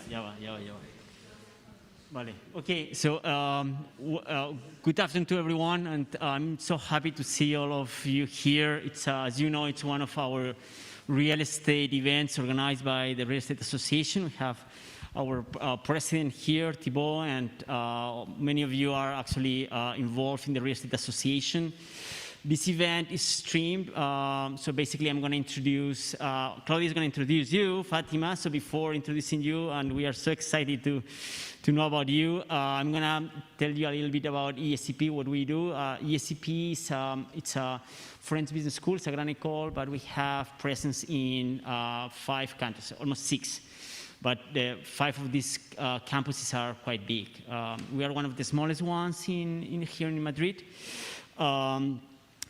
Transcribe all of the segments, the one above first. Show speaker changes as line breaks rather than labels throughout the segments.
ya va. Vale. Okay, so good afternoon to everyone, and I'm so happy to see all of you here. It's, as you know, it's one of our real estate events organized by the Real Estate Association. We have our president here, Thibault, and many of you are actually involved in the Real Estate Association. This event is streamed, so basically I'm going to introduce, Claudia is going to introduce you, Fátima, so before introducing you, and we are so excited to know about you, I'm going to tell you a little bit about ESCP, what we do. ESCP is it's a French business school, it's a grande école, but we have presence in 5 countries, almost 6. But 5 of these campuses are quite big. We are one of the smallest ones here in Madrid.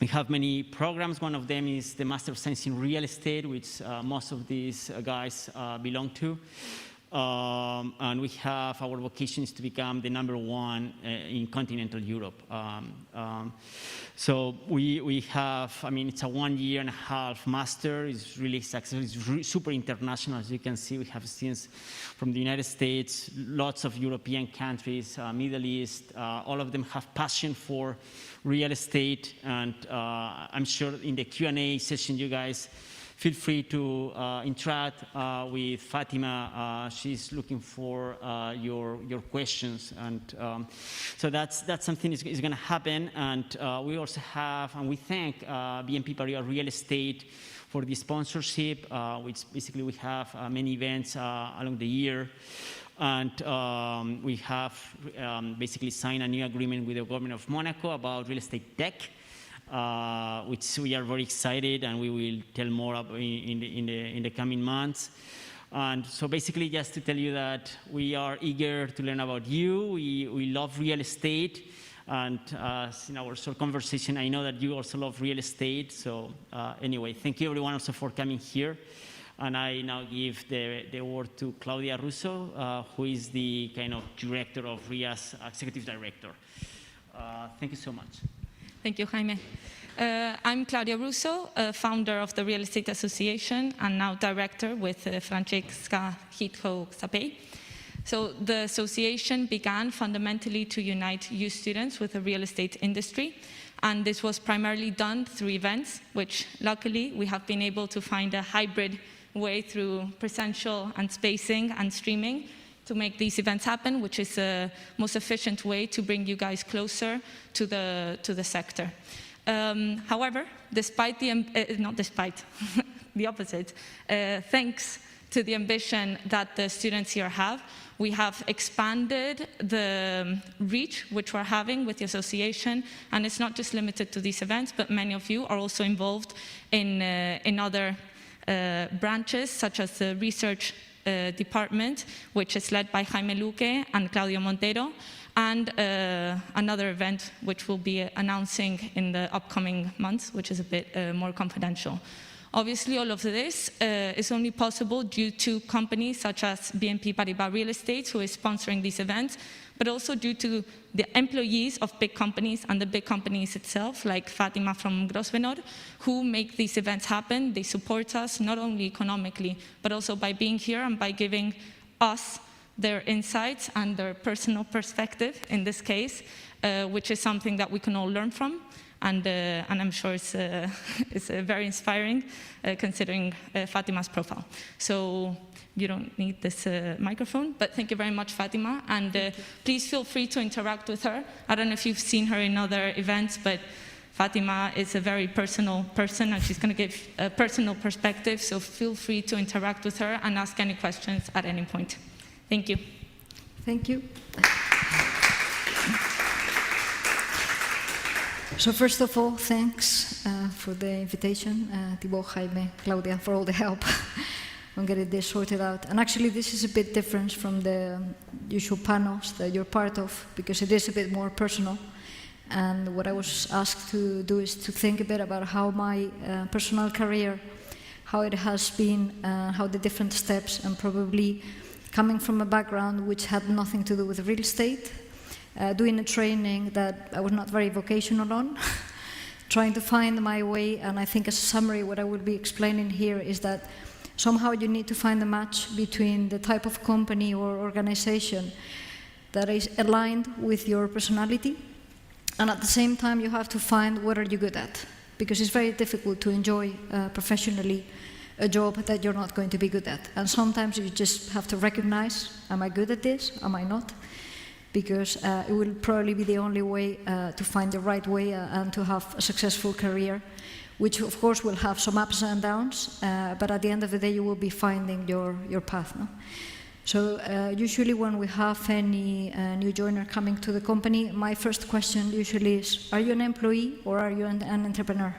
We have many programs. One of them is the Master of Science in Real Estate, which most of these guys belong to. And we have, our vocation is to become the #1 in continental Europe. So we have, I mean, it's a 1.5-year master. It's really successful. It's super international. As you can see, we have students from the United States, lots of European countries, Middle East. All of them have passion for real estate. And I'm sure in the Q&A session, you guys feel free to interact with Fátima. She's looking for your questions, and so that's something is going to happen. And we also have, and we thank BNP Paribas Real Estate for the sponsorship, which basically we have many events along the year. And we have basically signed a new agreement with the government of Monaco about real estate tech. Which we are very excited, and we will tell more about in the coming months. And so basically, just to tell you that we are eager to learn about you. We love real estate, and in our short conversation, I know that you also love real estate. So anyway, thank you everyone also for coming here. And I now give the word to Claudia Russo, who is the kind of director of REAS, executive director. Thank you so much.
Thank you, Jaime. I'm Claudia Russo, founder of the Real Estate Association and now director with Francesca Hitho-Sapei. So the association began fundamentally to unite youth students with the real estate industry. And this was primarily done through events, which luckily we have been able to find a hybrid way through presential and spacing and streaming to make these events happen, which is the most efficient way to bring you guys closer to the sector. However, despite not despite, the opposite, thanks to the ambition that the students here have, we have expanded the reach which we're having with the association, and it's not just limited to these events, but many of you are also involved in other branches, such as the research department, which is led by Jaime Luque and Claudio Montero, and another event which we'll be announcing in the upcoming months, which is a bit more confidential. Obviously, all of this is only possible due to companies such as BNP Paribas Real Estate, who is sponsoring these events, but also due to the employees of big companies and the big companies itself, like Fátima from Grosvenor, who make these events happen. They support us not only economically, but also by being here and by giving us their insights and their personal perspective, in this case, which is something that we can all learn from. And I'm sure it's very inspiring, considering Fátima's profile. So you don't need this microphone, but thank you very much, Fátima. And please feel free to interact with her. I don't know if you've seen her in other events, but Fátima is a very personal person, and she's going to give a personal perspective. So feel free to interact with her and ask any questions at any point. Thank you.
Thank you. So first of all, thanks for the invitation, Thibault, Jaime, Claudia, for all the help on getting this sorted out. And actually, this is a bit different from the usual panels that you're part of, because it is a bit more personal. And what I was asked to do is to think a bit about how my personal career, how it has been, how the different steps, and probably coming from a background which had nothing to do with real estate, doing a training that I was not very vocational on, trying to find my way. And I think as a summary, what I will be explaining here is that Somehow you need to find a match between the type of company or organization that is aligned with your personality, and at the same time you have to find what are you good at, because it's very difficult to enjoy professionally a job that you're not going to be good at. And sometimes you just have to recognize, am I good at this, am I not? Because it will probably be the only way to find the right way and to have a successful career, which of course will have some ups and downs, but at the end of the day you will be finding your path. No? So usually when we have any new joiner coming to the company, my first question usually is, are you an employee or are you an entrepreneur?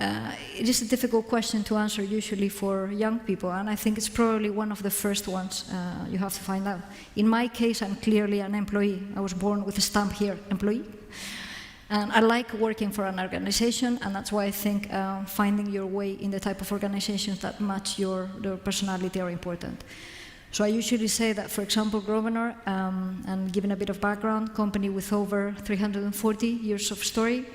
It is a difficult question to answer usually for young people, and I think it's probably one of the first ones you have to find out. In my case, I'm clearly an employee. I was born with a stamp here, employee. And I like working for an organization, and that's why I think finding your way in the type of organizations that match your personality are important. So I usually say that, for example, Grosvenor, and given a bit of background, company with over 340 years of story,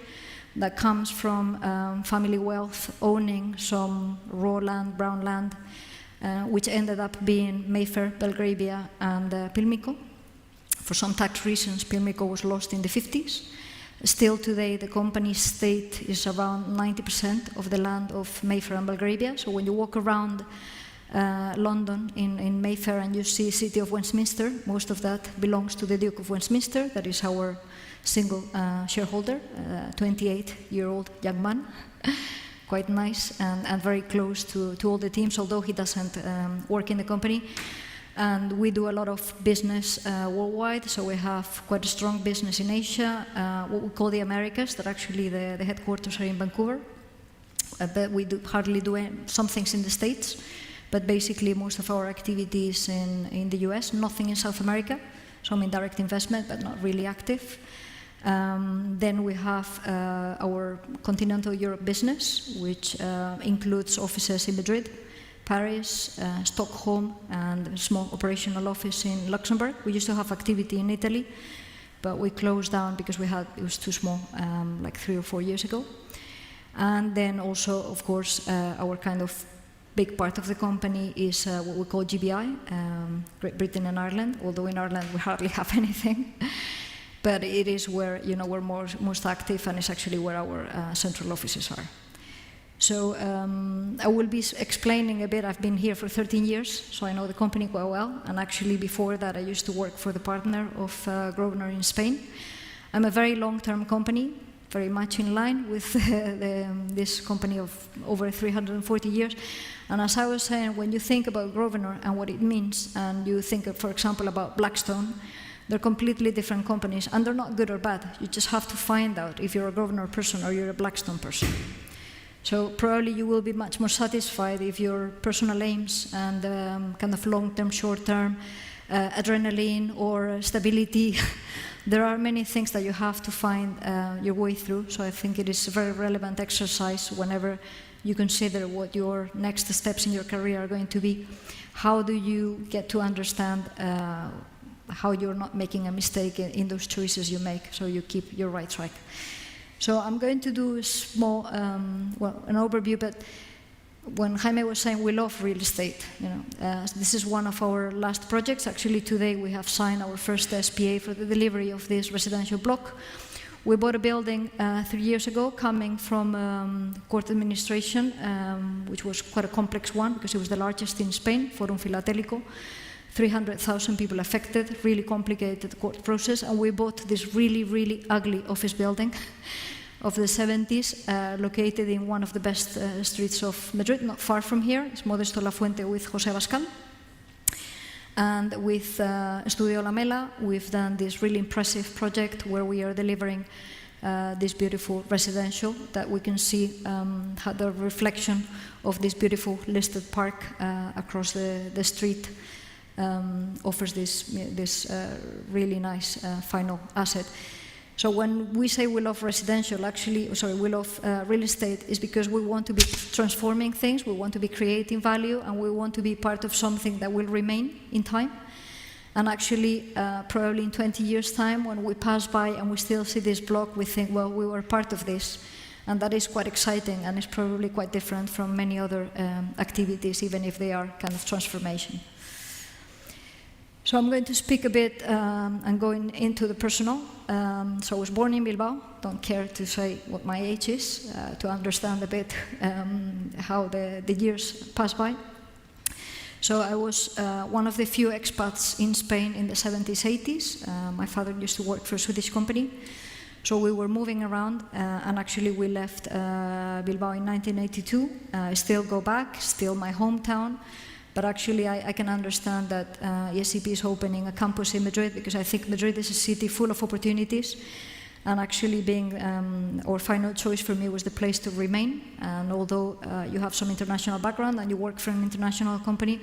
that comes from family wealth, owning some raw land, brown land, which ended up being Mayfair, Belgravia, and Pimlico. For some tax reasons, Pimlico was lost in the 50s. Still today, the company's state is around 90% of the land of Mayfair and Belgravia. So when you walk around London in Mayfair and you see City of Westminster, most of that belongs to the Duke of Westminster. That is our single shareholder, 28-year-old young man, quite nice and very close to all the teams, although he doesn't work in the company. And we do a lot of business worldwide, so we have quite a strong business in Asia, what we call the Americas, that actually the headquarters are in Vancouver. But we hardly do some things in the States, but basically most of our activities in the US, nothing in South America, some indirect investment, but not really active. Then we have our continental Europe business, which includes offices in Madrid, Paris, Stockholm, and a small operational office in Luxembourg. We used to have activity in Italy, but we closed down because it was too small, like 3 or 4 years ago. And then also, of course, our kind of big part of the company is what we call GBI, Great Britain and Ireland, although in Ireland we hardly have anything. But it is where we're most active, and it's actually where our central offices are. So I will be explaining a bit. I've been here for 13 years, so I know the company quite well. And actually before that, I used to work for the partner of Grosvenor in Spain. I'm a very long-term company, very much in line with this company of over 340 years. And as I was saying, when you think about Grosvenor and what it means, and you think, for example, about Blackstone, they're completely different companies, and they're not good or bad. You just have to find out if you're a Grosvenor person or you're a Blackstone person. So probably you will be much more satisfied if your personal aims and kind of long-term, short-term, adrenaline or stability, there are many things that you have to find your way through. So I think it is a very relevant exercise whenever you consider what your next steps in your career are going to be. How do you get to understand how you're not making a mistake in those choices you make, so you keep your right track. So I'm going to do a small, an overview, but when Jaime was saying we love real estate, this is one of our last projects. Actually today we have signed our first SPA for the delivery of this residential block. We bought a building 3 years ago coming from court administration, which was quite a complex one because it was the largest in Spain, Forum Filatélico. 300,000 people affected, really complicated court process, and we bought this really, really ugly office building of the 70s, located in one of the best streets of Madrid, not far from here. It's Modesto La Fuente with José Abascal. And with Estudio Lamela, we've done this really impressive project where we are delivering this beautiful residential that we can see the reflection of this beautiful listed park across the street. Offers this really nice final asset. So when we say we love residential, we love real estate, is because we want to be transforming things, we want to be creating value, and we want to be part of something that will remain in time. And actually, probably in 20 years' time, when we pass by and we still see this block, we think, well, we were part of this. And that is quite exciting, and it's probably quite different from many other activities, even if they are kind of transformation. So I'm going to speak a bit and going into the personal. So I was born in Bilbao. Don't care to say what my age is, to understand a bit how the years pass by. So I was one of the few expats in Spain in the 70s, 80s. My father used to work for a Swedish company. So we were moving around, and actually we left Bilbao in 1982. I still go back, still my hometown. But actually, I can understand that ESCP is opening a campus in Madrid, because I think Madrid is a city full of opportunities. And actually being our final choice for me was the place to remain. And although you have some international background and you work for an international company,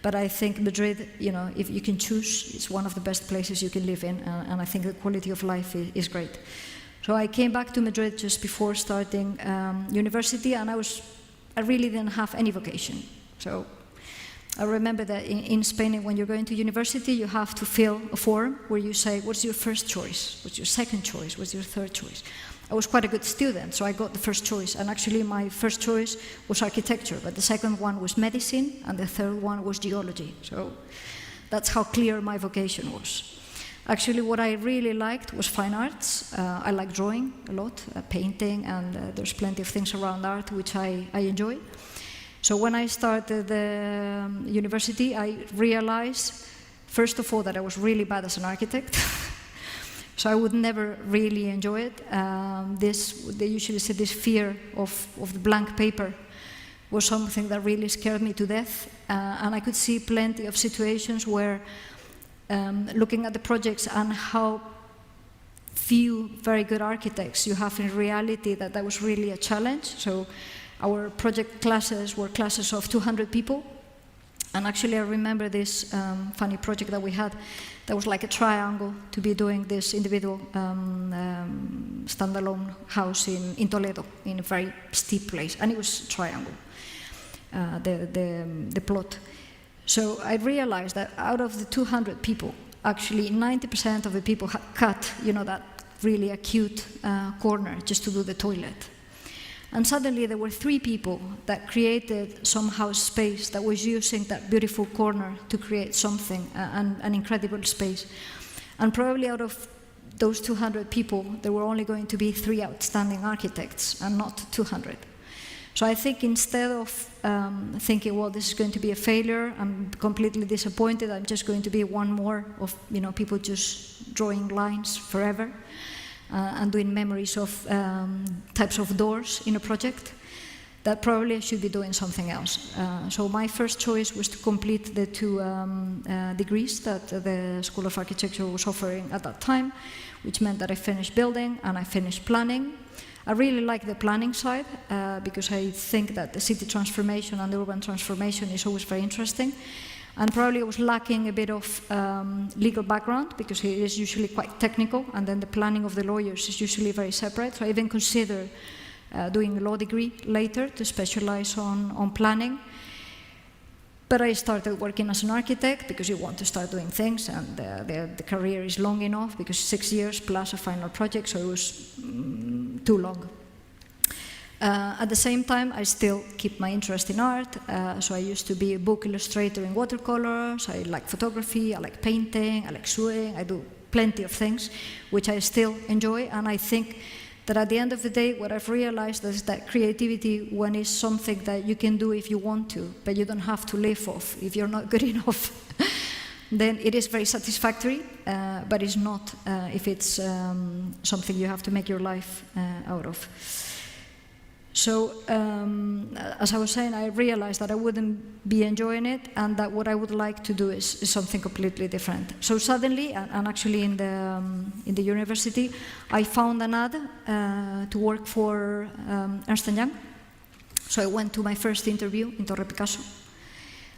but I think Madrid, if you can choose, it's one of the best places you can live in. And I think the quality of life is great. So I came back to Madrid just before starting university, and I really didn't have any vocation. So I remember that in Spain, when you're going to university, you have to fill a form where you say, what's your first choice? What's your second choice? What's your third choice? I was quite a good student, so I got the first choice. And actually, my first choice was architecture, but the second one was medicine, and the third one was geology. So that's how clear my vocation was. Actually, what I really liked was fine arts. I like drawing a lot, painting, and there's plenty of things around art which I enjoy. So when I started the university, I realized, first of all, that I was really bad as an architect. So I would never really enjoy it. They usually say this fear of the blank paper was something that really scared me to death. And I could see plenty of situations where, looking at the projects and how few very good architects you have in reality, that was really a challenge. So our project classes were classes of 200 people. And actually, I remember this funny project that we had that was like a triangle to be doing this individual standalone house in Toledo, in a very steep place. And it was a triangle, the plot. So I realized that out of the 200 people, actually 90% of the people had cut, that really acute corner just to do the toilet. And suddenly there were 3 people that created somehow space that was using that beautiful corner to create something, an incredible space. And probably out of those 200 people, there were only going to be 3 outstanding architects and not 200. So I think instead of thinking, well, this is going to be a failure, I'm completely disappointed, I'm just going to be one more of people just drawing lines forever. And doing memories of types of doors in a project, that probably I should be doing something else. So my first choice was to complete the 2 degrees that the School of Architecture was offering at that time, which meant that I finished building and I finished planning. I really like the planning side because I think that the city transformation and the urban transformation is always very interesting. And probably I was lacking a bit of legal background because it is usually quite technical, and then the planning of the lawyers is usually very separate. So I even considered doing a law degree later to specialize on planning. But I started working as an architect because you want to start doing things, and the career is long enough because 6 years plus a final project, so it was too long. At the same time, I still keep my interest in art, so I used to be a book illustrator in watercolors, I like photography, I like painting, I like sewing, I do plenty of things, which I still enjoy, and I think that at the end of the day, what I've realized is that creativity, when it's something that you can do if you want to, but you don't have to live off if you're not good enough, then it is very satisfactory, but it's not if it's something you have to make your life out of. So, as I was saying, I realized that I wouldn't be enjoying it, and that what I would like to do is something completely different. So suddenly, and actually in the university, I found an ad to work for Ernst & Young. So I went to my first interview in Torre Picasso,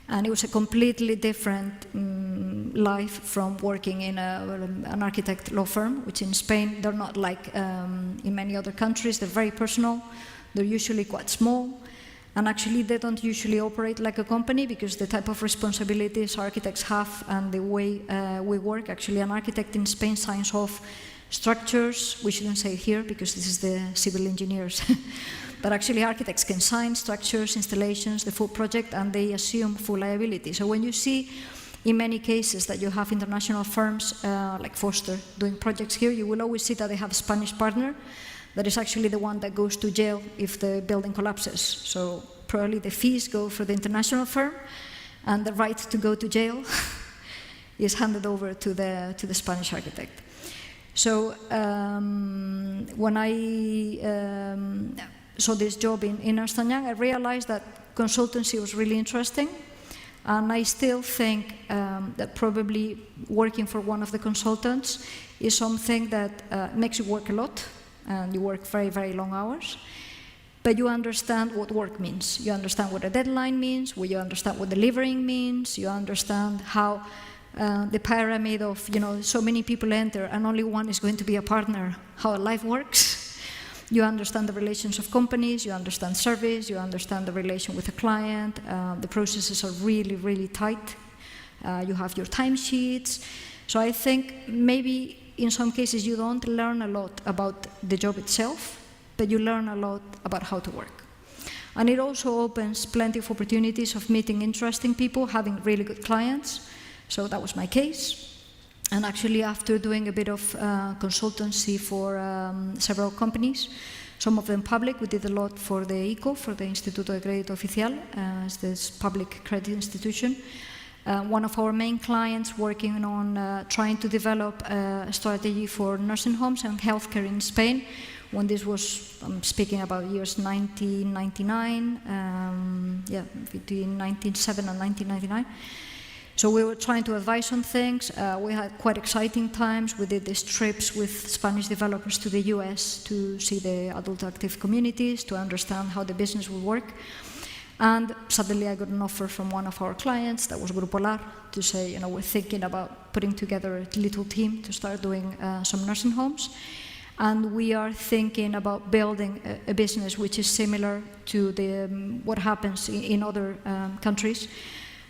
and it was a completely different life from working in an architect law firm, which in Spain, they're not like in many other countries, they're very personal. They're usually quite small, and actually they don't usually operate like a company because the type of responsibilities architects have and the way we work. Actually, an architect in Spain signs off Structures, we shouldn't say it here because this is the civil engineers, but actually architects can sign structures, installations, the full project, and they assume full liability. So when you see in many cases that you have international firms like Foster doing projects here, you will always see that they have a Spanish partner that is actually the one that goes to jail if the building collapses. So probably the fees go for the international firm, and the right to go to jail is handed over to the Spanish architect. So when I saw this job in Ernst & Young, I realized that consultancy was really interesting, and I still think that probably working for one of the consultants is something that makes you work a lot, and you work very, very long hours, but you understand what work means. You understand what a deadline means, you understand what delivering means, you understand how the pyramid of, so many people enter and only one is going to be a partner, how life works. You understand the relations of companies, you understand service, you understand the relation with the client, the processes are really, really tight. You have your timesheets. So I think maybe in some cases you don't learn a lot about the job itself, but you learn a lot about how to work. And it also opens plenty of opportunities of meeting interesting people, having really good clients. So that was my case. And actually, after doing a bit of consultancy for several companies, some of them public, we did a lot for the ICO, for the Instituto de Crédito Oficial, it's this public credit institution. One of our main clients working on trying to develop a strategy for nursing homes and healthcare in Spain, when this was, I'm speaking about years 1999, between 1997 and 1999. So we were trying to advise on things. We had quite exciting times. We did these trips with Spanish developers to the US to see the adult active communities, to understand how the business would work. And suddenly I got an offer from one of our clients, that was Grupo Lar, to say, we're thinking about putting together a little team to start doing some nursing homes. And we are thinking about building a business which is similar to what happens in other countries.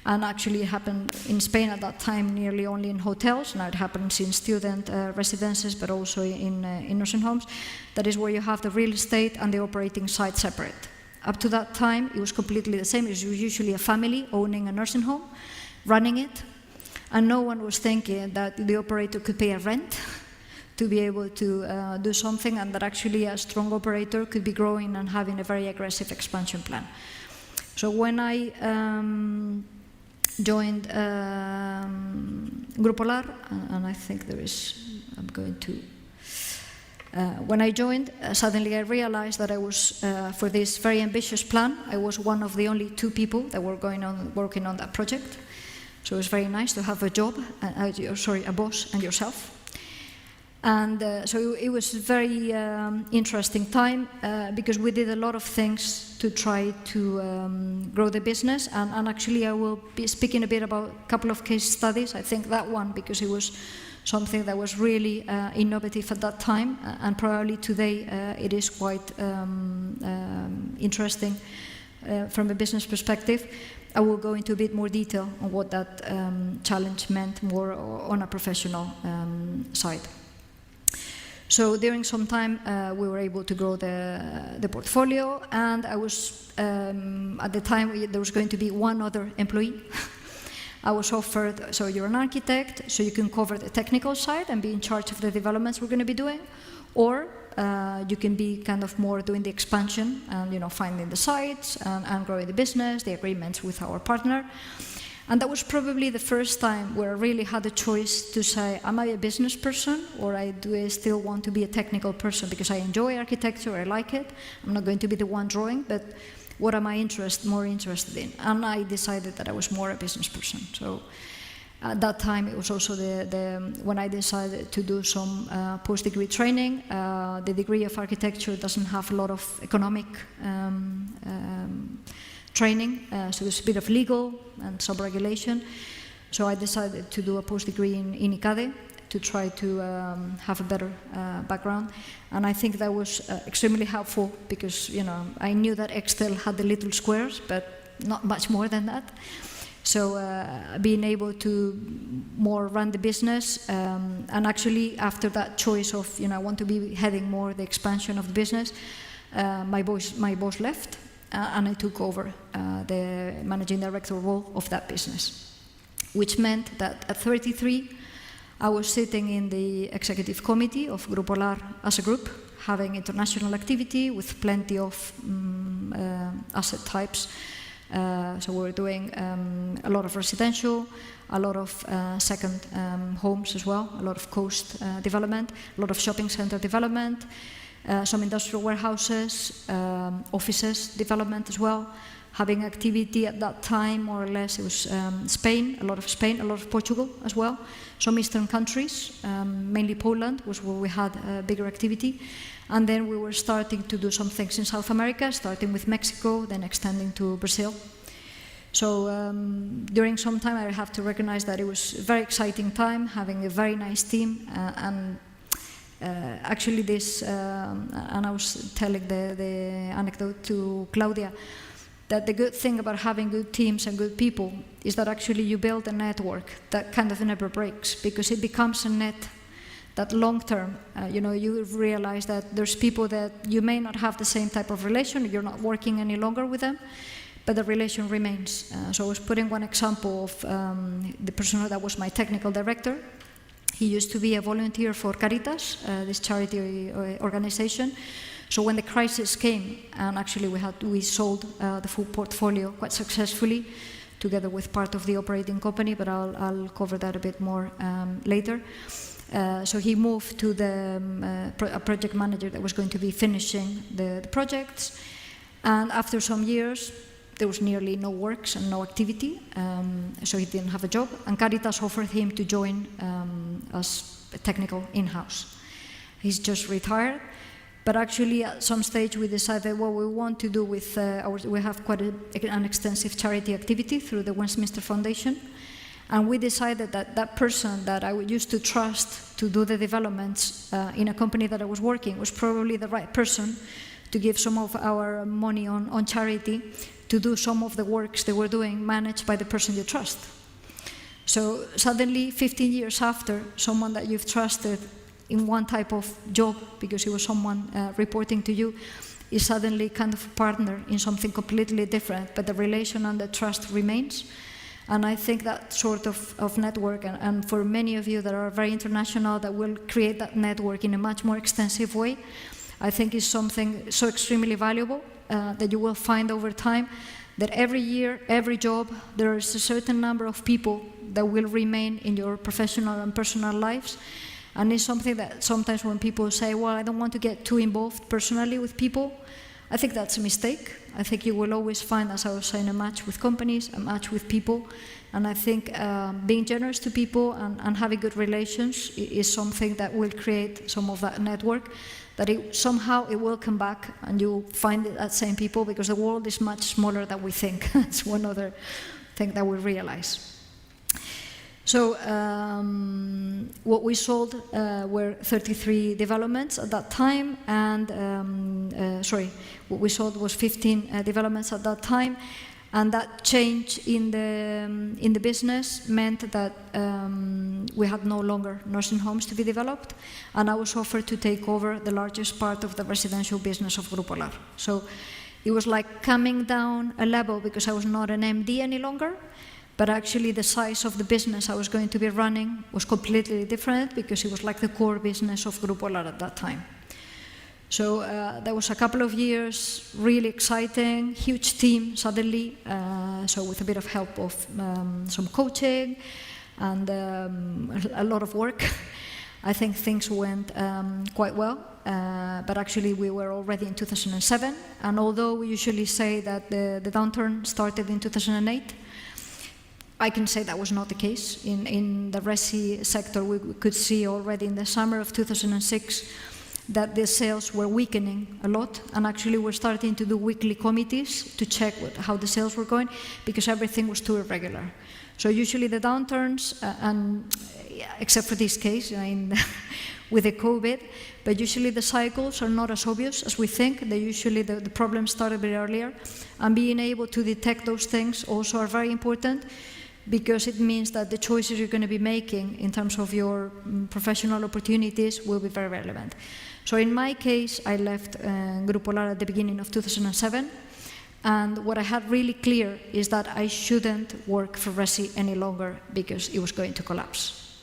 And actually it happened in Spain at that time nearly only in hotels. Now it happens in student residences, but also in nursing homes. That is where you have the real estate and the operating site separate. Up to that time, it was completely the same. It was usually a family owning a nursing home, running it, and no one was thinking that the operator could pay a rent to be able to do something, and that actually a strong operator could be growing and having a very aggressive expansion plan. So when I joined Grupo Lar, and I think I'm going to, when I joined, suddenly I realized that I was, for this very ambitious plan, I was one of the only 2 people that were working on that project. So it was very nice to have a job, a boss and yourself. And so it was a very interesting time because we did a lot of things to try to grow the business. And actually I will be speaking a bit about a couple of case studies. I think that one, because it was something that was really innovative at that time, and probably today it is quite interesting from a business perspective. I will go into a bit more detail on what that challenge meant more on a professional side. So during some time we were able to grow the portfolio, and I was, at the time there was going to be one other employee. I was offered, so you're an architect, so you can cover the technical side and be in charge of the developments we're going to be doing, or you can be kind of more doing the expansion and finding the sites and growing the business, the agreements with our partner. And that was probably the first time where I really had a choice to say, am I a business person, or do I still want to be a technical person? Because I enjoy architecture, I like it. I'm not going to be the one drawing, but what am I more interested in? And I decided that I was more a business person. So at that time, it was also when I decided to do some post-degree training. The degree of architecture doesn't have a lot of economic training, so there's a bit of legal and some regulation. So I decided to do a post-degree in ICADE to try to have a better background. And I think that was extremely helpful because, I knew that Excel had the little squares, but not much more than that. So being able to more run the business, and actually after that choice of, I want to be heading more the expansion of the business, my boss left, and I took over the managing director role of that business, which meant that at 33, I was sitting in the executive committee of Grupo Lar as a group, having international activity with plenty of asset types. So we were doing a lot of residential, a lot of second homes as well, a lot of coast development, a lot of shopping center development, some industrial warehouses, offices development as well. Having activity at that time, more or less, it was Spain, a lot of Portugal as well. Some Eastern countries, mainly Poland was where we had bigger activity. And then we were starting to do some things in South America, starting with Mexico, then extending to Brazil. So during some time, I have to recognize that it was a very exciting time, having a very nice team. And actually this, and I was telling the anecdote to Claudia, that the good thing about having good teams and good people is that actually you build a network that kind of never breaks, because it becomes a net that long term, you realize that there's people that you may not have the same type of relation, you're not working any longer with them, but the relation remains. So I was putting one example of the person that was my technical director. He used to be a volunteer for Caritas, this charity organization. So when the crisis came, and actually we sold the full portfolio quite successfully, together with part of the operating company, but I'll cover that a bit more later. So he moved to a project manager that was going to be finishing the projects. And after some years, there was nearly no works and no activity, so he didn't have a job. And Caritas offered him to join as a technical in-house. He's just retired. But actually, at some stage, we decided what we want to do with we have quite an extensive charity activity through the Westminster Foundation. And we decided that that person that I used to trust to do the developments in a company that I was working was probably the right person to give some of our money on charity to do some of the works they were doing managed by the person you trust. So suddenly, 15 years after, someone that you've trusted in one type of job, because he was someone reporting to you, is suddenly kind of a partner in something completely different, but the relation and the trust remains. And I think that sort of network, and for many of you that are very international, that will create that network in a much more extensive way, I think is something so extremely valuable that you will find over time that every year, every job, there is a certain number of people that will remain in your professional and personal lives. And it's something that sometimes when people say, well, I don't want to get too involved personally with people, I think that's a mistake. I think you will always find, as I was saying, a match with companies, a match with people. And I think being generous to people and having good relations is something that will create some of that network, that somehow it will come back and you'll find that same people, because the world is much smaller than we think. That's one other thing that we realize. So what we sold were 33 developments at that time, and what we sold was 15 developments at that time, and that change in the business meant that we had no longer nursing homes to be developed, and I was offered to take over the largest part of the residential business of Grupo Lar. So it was like coming down a level, because I was not an MD any longer. But actually the size of the business I was going to be running was completely different, because it was like the core business of Grupo Lar at that time. So there was a couple of years, really exciting, huge team suddenly, so with a bit of help of some coaching and a lot of work. I think things went quite well, but actually we were already in 2007, and although we usually say that the downturn started in 2008, I can say that was not the case. In the resi sector, we could see already in the summer of 2006 that the sales were weakening a lot, and actually we're starting to do weekly committees to check how the sales were going, because everything was too irregular. So usually the downturns, and except for this case, with the COVID, but usually the cycles are not as obvious as we think. They usually, the problems start a bit earlier, and being able to detect those things also are very important, because it means that the choices you're going to be making in terms of your professional opportunities will be very relevant. So in my case, I left Grupo Lar at the beginning of 2007, and what I had really clear is that I shouldn't work for Resi any longer because it was going to collapse.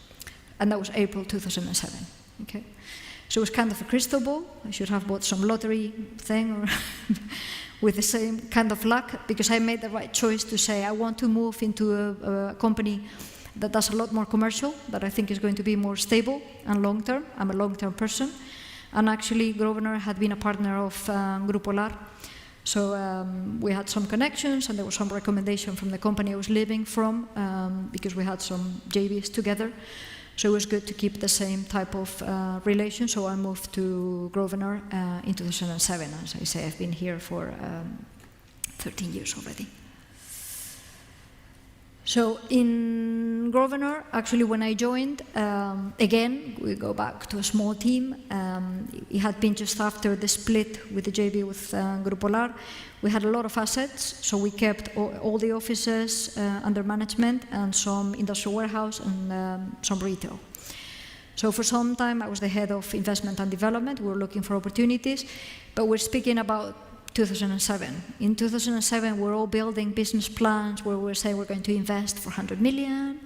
And that was April 2007. Okay? So it was kind of a crystal ball. I should have bought some lottery thing or with the same kind of luck, because I made the right choice to say I want to move into a company that does a lot more commercial, that I think is going to be more stable and long-term. I'm a long-term person. And actually, Grosvenor had been a partner of Grupo Lar. So we had some connections, and there was some recommendation from the company I was living from, because we had some JVs together. So it was good to keep the same type of relation. So I moved to Grosvenor in 2007. As I say, I've been here for 13 years already. So in Grosvenor, actually when I joined, again, we go back to a small team. It had been just after the split with the JV with Grupo Lar. We had a lot of assets, so we kept all the offices under management and some industrial warehouse and some retail. So for some time, I was the head of investment and development. We were looking for opportunities, but we're speaking about 2007. In 2007, we're all building business plans where we're saying we're going to invest for 100 million,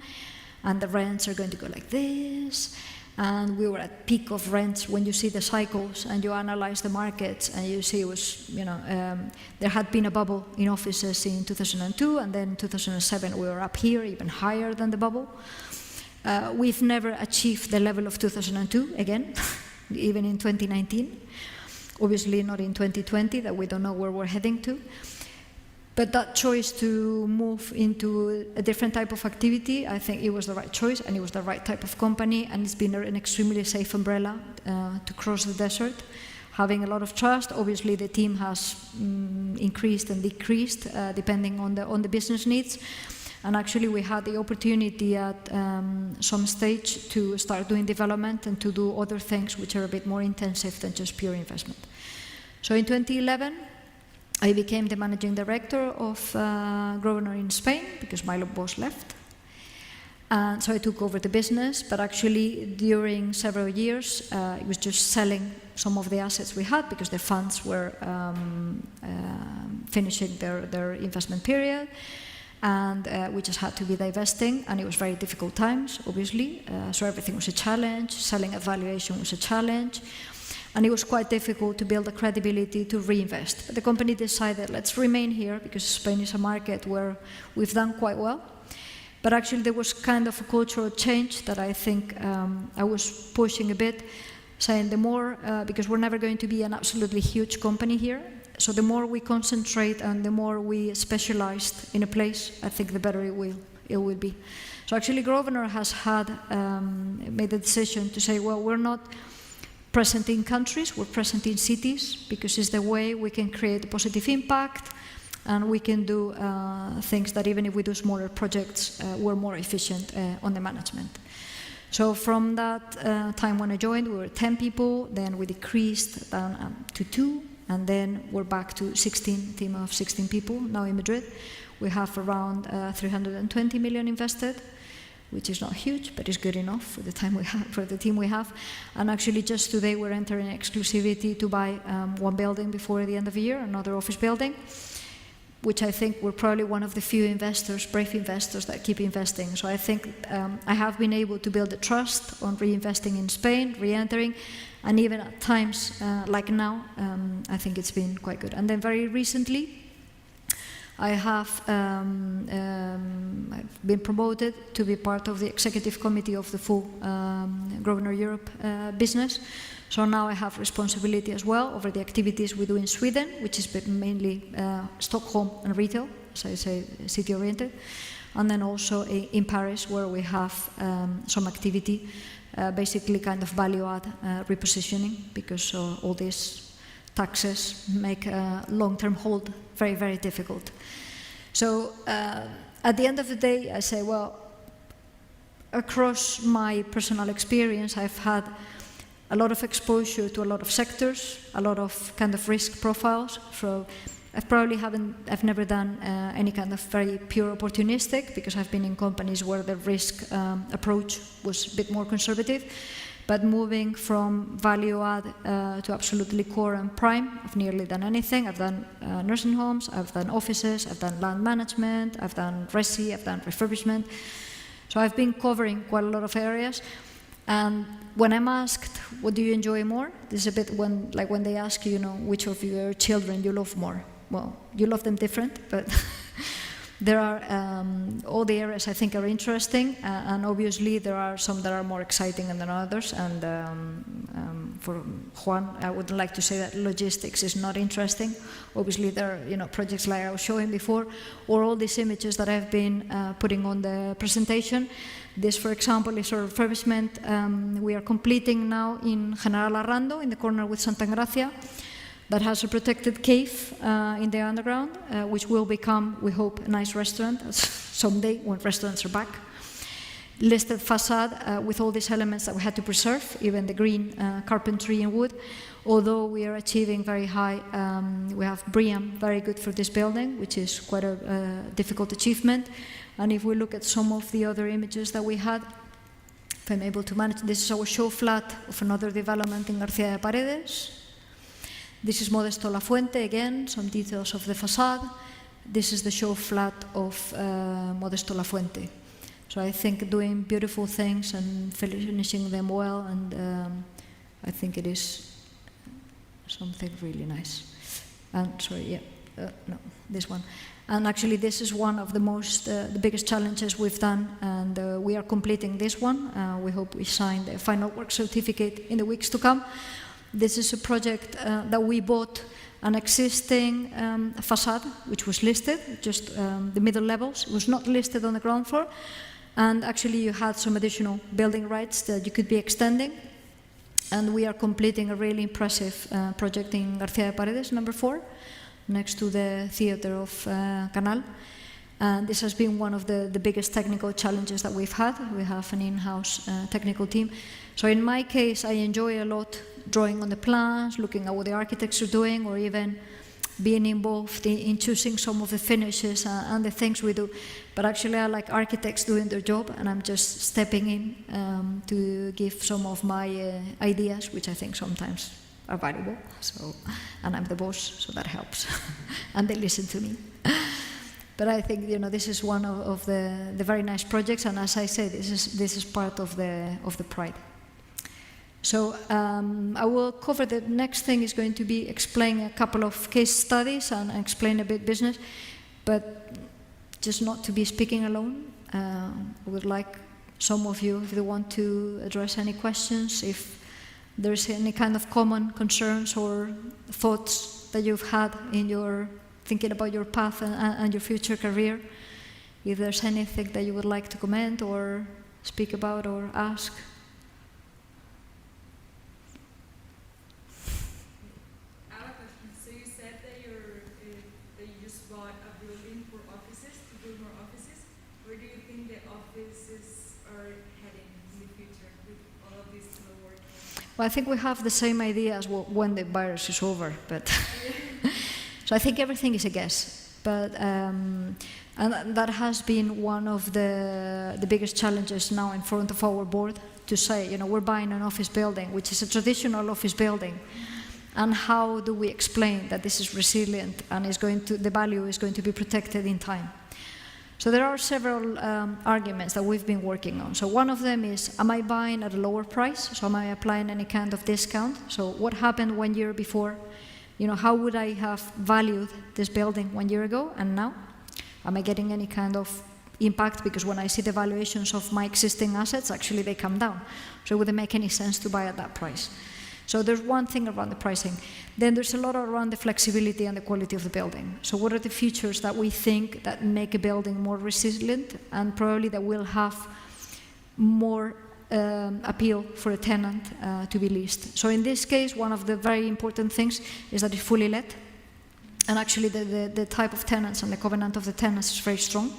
and the rents are going to go like this. And we were at peak of rents when you see the cycles and you analyze the markets, and you see it was, there had been a bubble in offices in 2002, and then in 2007 we were up here, even higher than the bubble. We've never achieved the level of 2002 again, even in 2019. Obviously not in 2020, that we don't know where we're heading to. But that choice to move into a different type of activity, I think it was the right choice, and it was the right type of company, and it's been an extremely safe umbrella to cross the desert. Having a lot of trust. Obviously the team has increased and decreased depending on the business needs. And actually we had the opportunity at some stage to start doing development and to do other things which are a bit more intensive than just pure investment. So in 2011, I became the managing director of Grosvenor in Spain because my boss left. And so I took over the business, but actually during several years, it was just selling some of the assets we had because the funds were finishing their investment period. And we just had to be divesting, and it was very difficult times, obviously. So everything was a challenge. Selling at valuation was a challenge. And it was quite difficult to build the credibility to reinvest. But the company decided, let's remain here, because Spain is a market where we've done quite well. But actually there was kind of a cultural change that I think I was pushing a bit, saying the more, because we're never going to be an absolutely huge company here, so the more we concentrate and the more we specialized in a place, I think the better it will be. So actually Grosvenor has made the decision to say, well, we're not present in countries, we're present in cities, because it's the way we can create a positive impact, and we can do things that even if we do smaller projects, we're more efficient on the management. So from that time when I joined, we were 10 people, then we decreased down to 2, and then we're back to 16, team of 16 people now in Madrid. We have around 320 million invested, which is not huge, but is good enough for the time we have, for the team we have. And actually just today we're entering exclusivity to buy one building before the end of the year, another office building, which I think we're probably one of the few investors, brave investors, that keep investing. So I think I have been able to build a trust on reinvesting in Spain, re-entering, and even at times like now, I think it's been quite good. And then very recently, I have I've been promoted to be part of the executive committee of the full Grosvenor Europe business. So now I have responsibility as well over the activities we do in Sweden, which is mainly Stockholm and retail, as I say, city-oriented. And then also in Paris, where we have some activity, basically kind of value-add repositioning, because all these taxes make long-term hold very, very difficult. So at the end of the day, I say, well, across my personal experience, I've had a lot of exposure to a lot of sectors, a lot of kind of risk profiles. So I've never done any kind of very pure opportunistic, because I've been in companies where the risk approach was a bit more conservative. But moving from value add to absolutely core and prime, I've nearly done anything. I've done nursing homes, I've done offices, I've done land management, I've done resi, I've done refurbishment. So I've been covering quite a lot of areas. And when I'm asked, what do you enjoy more? This is a bit like when they ask you, which of your children you love more. Well, you love them different, but there are all the areas I think are interesting, and obviously there are some that are more exciting than others. And for Juan, I would like to say that logistics is not interesting. Obviously, there are projects like I was showing before, or all these images that I've been putting on the presentation. This, for example, is a refurbishment we are completing now in General Arrando, in the corner with Santa Gracia, that has a protected cave in the underground, which will become, we hope, a nice restaurant someday when restaurants are back. Listed facade with all these elements that we had to preserve, even the green carpentry and wood. Although we are achieving very high, we have BREEAM, very good for this building, which is quite a difficult achievement. And if we look at some of the other images that we had, if I'm able to manage, this is our show flat of another development in García de Paredes. This is Modesto La Fuente, again, some details of the facade. This is the show flat of Modesto La Fuente. So I think doing beautiful things and finishing them well, and I think it is something really nice. And sorry, no, this one. And actually this is one of the the biggest challenges we've done, and we are completing this one. We hope we sign the final work certificate in the weeks to come. This is a project that we bought an existing facade, which was listed, just the middle levels. It was not listed on the ground floor. And actually you had some additional building rights that you could be extending. And we are completing a really impressive project in García de Paredes, number 4, next to the theater of Canal. And this has been one of the biggest technical challenges that we've had. We have an in-house technical team. So in my case, I enjoy a lot drawing on the plans, looking at what the architects are doing, or even being involved in choosing some of the finishes and the things we do. But actually I like architects doing their job, and I'm just stepping in to give some of my ideas, which I think sometimes are valuable. So, and I'm the boss, so that helps. And they listen to me. But I think this is one of the very nice projects, and as I say, this is part of the pride. So I will cover the next thing is going to be explain a couple of case studies and explain a bit business, but just not to be speaking alone. I would like some of you, if they want to address any questions, if there's any kind of common concerns or thoughts that you've had in your thinking about your path and your future career, if there's anything that you would like to comment or speak about or ask. Well, I think we have the same idea as when the virus is over, but so I think everything is a guess. But and that has been one of the biggest challenges now in front of our board, to say, we're buying an office building, which is a traditional office building, and how do we explain that this is resilient and the value is going to be protected in time? So there are several arguments that we've been working on. So one of them is, am I buying at a lower price? So am I applying any kind of discount? So what happened 1 year before? How would I have valued this building 1 year ago and now? Am I getting any kind of impact? Because when I see the valuations of my existing assets, actually they come down. So would it make any sense to buy at that price? So there's one thing around the pricing. Then there's a lot around the flexibility and the quality of the building. So what are the features that we think that make a building more resilient and probably that will have more appeal for a tenant to be leased? So in this case, one of the very important things is that it's fully let. And actually the type of tenants and the covenant of the tenants is very strong.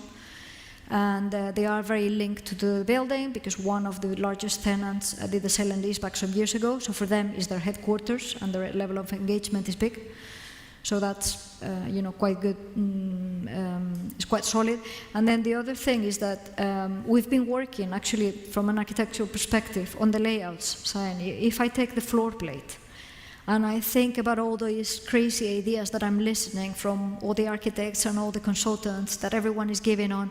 And they are very linked to the building because one of the largest tenants did the sale and leaseback some years ago. So for them, it's their headquarters and their level of engagement is big. So that's quite good. It's quite solid. And then the other thing is that we've been working actually from an architectural perspective on the layouts. So if I take the floor plate, and I think about all these crazy ideas that I'm listening from all the architects and all the consultants that everyone is giving on.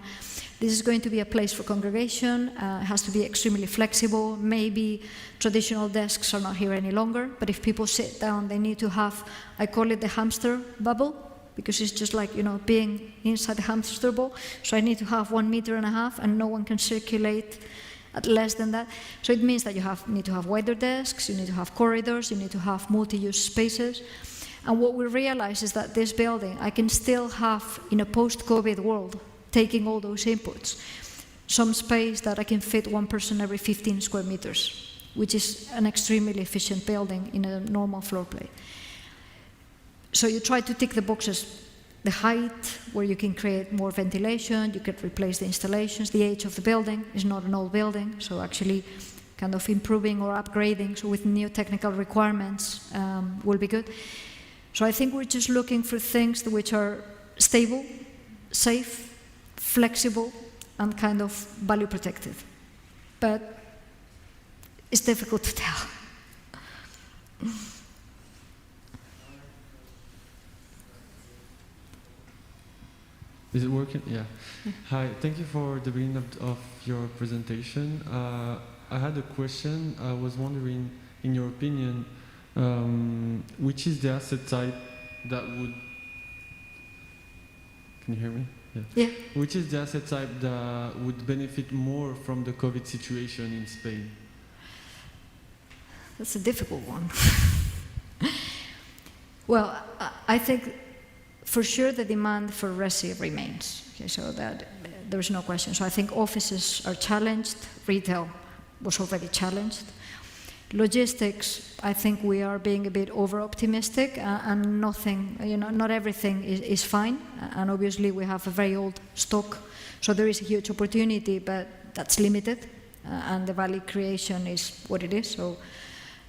This is going to be a place for congregation. It has to be extremely flexible. Maybe traditional desks are not here any longer, but if people sit down, they need to have, I call it the hamster bubble, because it's just like, being inside the hamster ball. So I need to have 1.5 meters, and no one can circulate at less than that. So it means that you need to have wider desks, you need to have corridors, you need to have multi-use spaces. And what we realize is that this building, I can still have, in a post-COVID world, taking all those inputs, some space that I can fit one person every 15 square meters, which is an extremely efficient building in a normal floor plate. So you try to tick the boxes. The height, where you can create more ventilation, you can replace the installations. The age of the building is not an old building, so actually kind of improving or upgrading, so with new technical requirements will be good. So I think we're just looking for things which are stable, safe, flexible, and kind of value protective. But it's difficult to tell.
Is it working? Yeah. Hi, thank you for the beginning of your presentation. I had a question. I was wondering, in your opinion, which is the asset type that would... Can you hear me?
Yeah.
Which is the asset type that would benefit more from the COVID situation in Spain?
That's a difficult one. Well, I think for sure the demand for resi remains. Okay, so that there's no question. So I think offices are challenged, retail was already challenged. Logistics, I think we are being a bit over-optimistic and nothing, not everything is fine. And obviously we have a very old stock, so there is a huge opportunity, but that's limited. And the value creation is what it is, so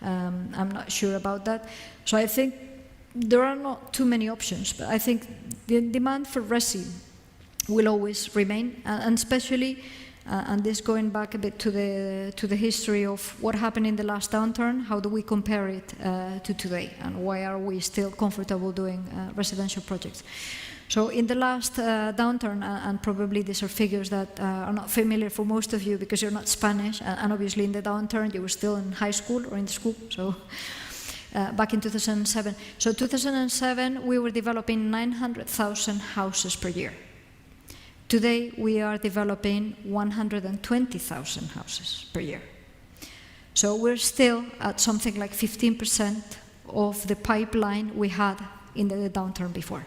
I'm not sure about that. So I think there are not too many options, but I think the demand for resi will always remain, and especially and this going back a bit to the history of what happened in the last downturn. How do we compare it to today, and why are we still comfortable doing residential projects? So in the last downturn, and probably these are figures that are not familiar for most of you because you're not Spanish, and obviously in the downturn you were still in high school or in the school, so back in 2007. So 2007 we were developing 900,000 houses per year. Today we are developing 120,000 houses per year. So we're still at something like 15% of the pipeline we had in the downturn before.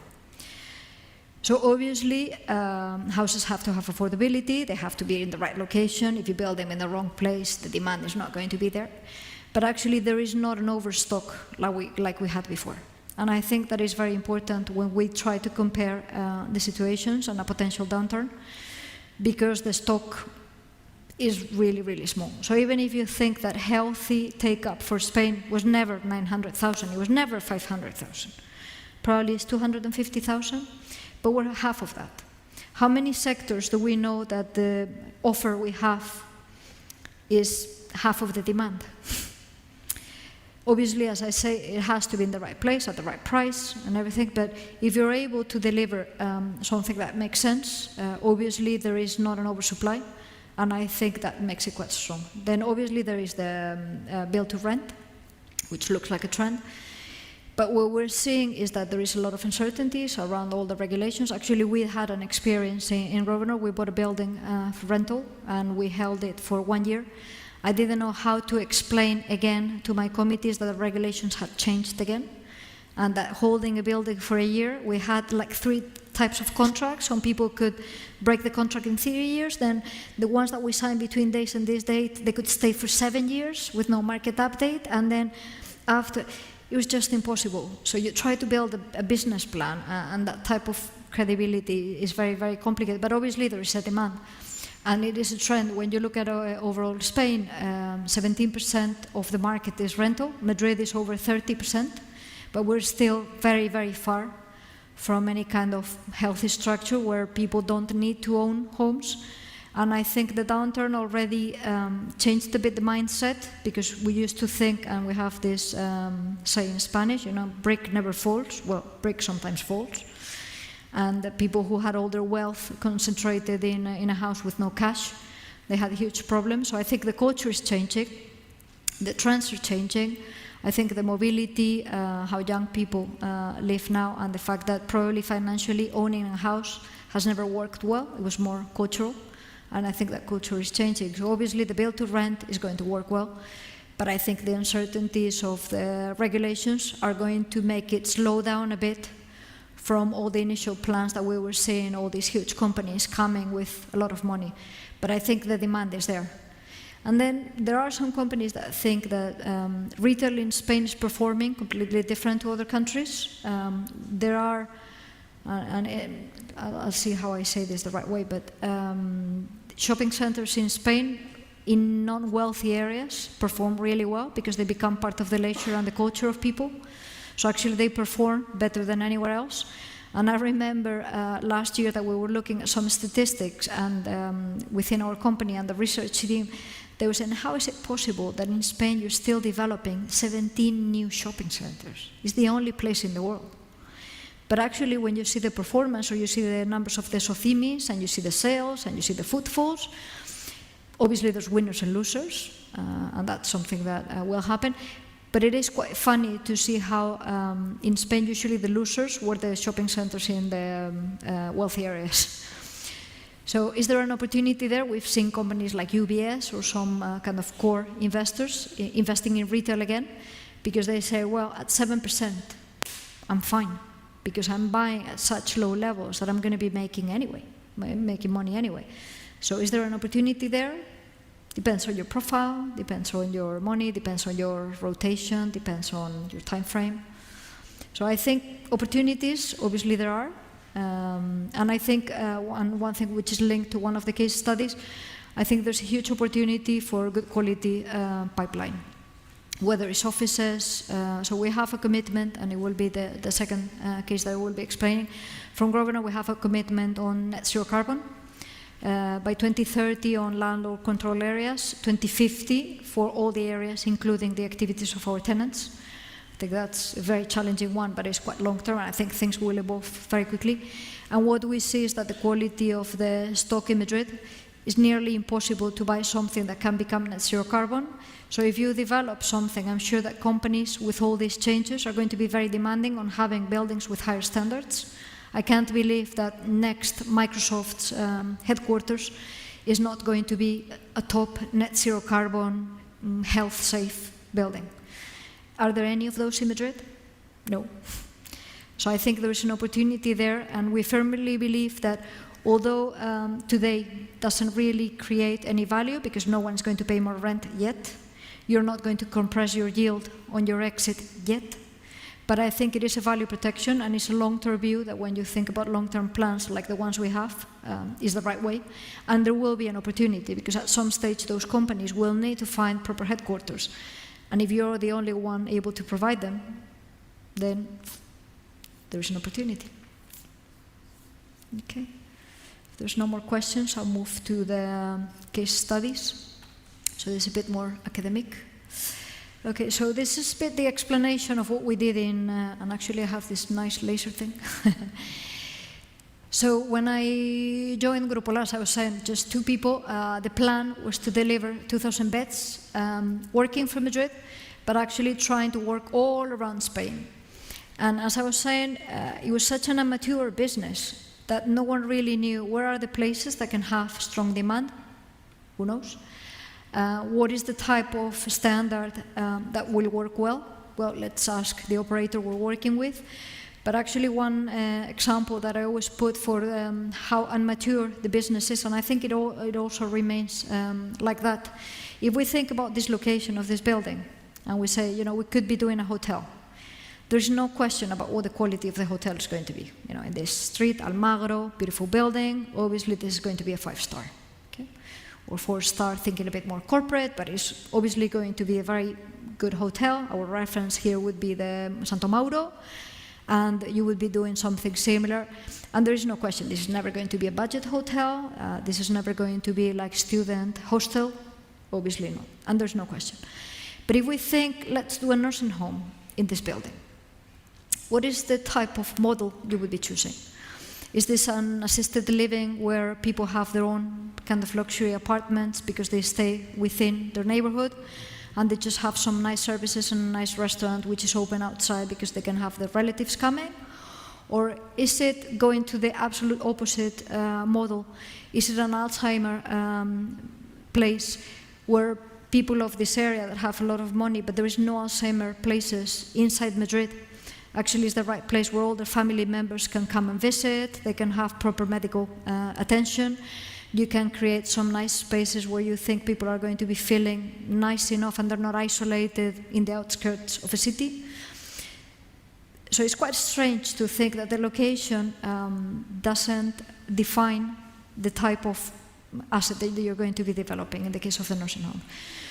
So obviously houses have to have affordability, they have to be in the right location. If you build them in the wrong place, the demand is not going to be there. But actually there is not an overstock like we had before. And I think that is very important when we try to compare the situations and a potential downturn, because the stock is really, really small. So even if you think that healthy take-up for Spain was never 900,000, it was never 500,000, probably it's 250,000, but we're half of that. How many sectors do we know that the offer we have is half of the demand? Obviously, as I say, it has to be in the right place, at the right price and everything, but if you're able to deliver something that makes sense, obviously there is not an oversupply, and I think that makes it quite strong. Then obviously there is the build to rent, which looks like a trend, but what we're seeing is that there is a lot of uncertainties around all the regulations. Actually, we had an experience in Grosvenor. We bought a building for rental, and we held it for 1 year. I didn't know how to explain again to my committees that the regulations had changed again, and that holding a building for a year, we had like 3 types of contracts. Some people could break the contract in 3 years, then the ones that we signed between this and this date, they could stay for 7 years with no market update, and then after, it was just impossible. So you try to build a business plan, and that type of credibility is very, very complicated. But obviously there is a demand. And it is a trend. When you look at overall Spain, 17% of the market is rental. Madrid is over 30%. But we're still very, very far from any kind of healthy structure where people don't need to own homes. And I think the downturn already changed a bit the mindset, because we used to think, and we have this say in Spanish, you know, brick never falls. Well, brick sometimes falls. And the people who had all their wealth concentrated in a house with no cash, they had huge problems. So I think the culture is changing, the trends are changing. I think the mobility, how young people live now, and the fact that probably financially owning a house has never worked well. It was more cultural, and I think that culture is changing. So obviously the build to rent is going to work well, but I think the uncertainties of the regulations are going to make it slow down a bit from all the initial plans that we were seeing, all these huge companies coming with a lot of money. But I think the demand is there. And then there are some companies that think that retail in Spain is performing completely different to other countries. There are, and I'll see how I say this the right way, but shopping centers in Spain in non-wealthy areas perform really well because they become part of the leisure and the culture of people. So actually they perform better than anywhere else. And I remember last year that we were looking at some statistics, and within our company and the research team, they were saying, how is it possible that in Spain you're still developing 17 new shopping centers? It's the only place in the world. But actually when you see the performance, or you see the numbers of the SOCIMIs, and you see the sales, and you see the footfalls, obviously there's winners and losers, and that's something that will happen. But it is quite funny to see how in Spain usually the losers were the shopping centers in the wealthy areas. So is there an opportunity there? We've seen companies like UBS or some kind of core investors investing in retail again, because they say, well, at 7%, I'm fine, because I'm buying at such low levels that I'm going to be making money anyway. So is there an opportunity there? Depends on your profile, depends on your money, depends on your rotation, depends on your time frame. So I think opportunities, obviously there are. And I think one thing which is linked to one of the case studies, I think there's a huge opportunity for good quality pipeline, whether it's offices. So we have a commitment, and it will be the second case that I will be explaining. From Grosvenor, we have a commitment on net zero carbon. By 2030 on landlord control areas, 2050 for all the areas, including the activities of our tenants. I think that's a very challenging one, but it's quite long term, and I think things will evolve very quickly. And what we see is that the quality of the stock in Madrid is nearly impossible to buy something that can become net zero carbon. So if you develop something, I'm sure that companies with all these changes are going to be very demanding on having buildings with higher standards. I can't believe that next Microsoft's headquarters is not going to be a top net zero carbon, health safe building. Are there any of those in Madrid? No. So I think there is an opportunity there, and we firmly believe that although today doesn't really create any value because no one's going to pay more rent yet, you're not going to compress your yield on your exit yet. But I think it is a value protection, and it's a long-term view that when you think about long-term plans like the ones we have, is the right way. And there will be an opportunity, because at some stage those companies will need to find proper headquarters. And if you're the only one able to provide them, then there's an opportunity. Okay. If there's no more questions, I'll move to the case studies. So this is a bit more academic. Okay, so this is a bit the explanation of what we did in, and actually I have this nice laser thing. So when I joined Grupo Lar, I was saying just two people. The plan was to deliver 2,000 beds, working from Madrid, but actually trying to work all around Spain. And as I was saying, it was such an amateur business that no one really knew where are the places that can have strong demand. Who knows? What is the type of standard that will work well? Well, let's ask the operator we're working with. But actually one example that I always put for how immature the business is, and I think it also remains like that. If we think about this location of this building, and we say, you know, we could be doing a hotel, there's no question about what the quality of the hotel is going to be. You know, in this street, Almagro, beautiful building, obviously this is going to be a 5-star. Okay? Or 4-star, thinking a bit more corporate, but it's obviously going to be a very good hotel. Our reference here would be the Santo Mauro, and you would be doing something similar. And there is no question, this is never going to be a budget hotel, this is never going to be like student hostel, obviously not, and there's no question. But if we think, let's do a nursing home in this building, what is the type of model you would be choosing? Is this an assisted living where people have their own kind of luxury apartments because they stay within their neighborhood and they just have some nice services and a nice restaurant which is open outside because they can have their relatives coming? Or is it going to the absolute opposite model? Is it an Alzheimer place where people of this area that have a lot of money, but there is no Alzheimer places inside Madrid? Actually, it's the right place where all their family members can come and visit, they can have proper medical attention. You can create some nice spaces where you think people are going to be feeling nice enough and they're not isolated in the outskirts of a city. So it's quite strange to think that the location doesn't define the type of asset that you're going to be developing in the case of the nursing home.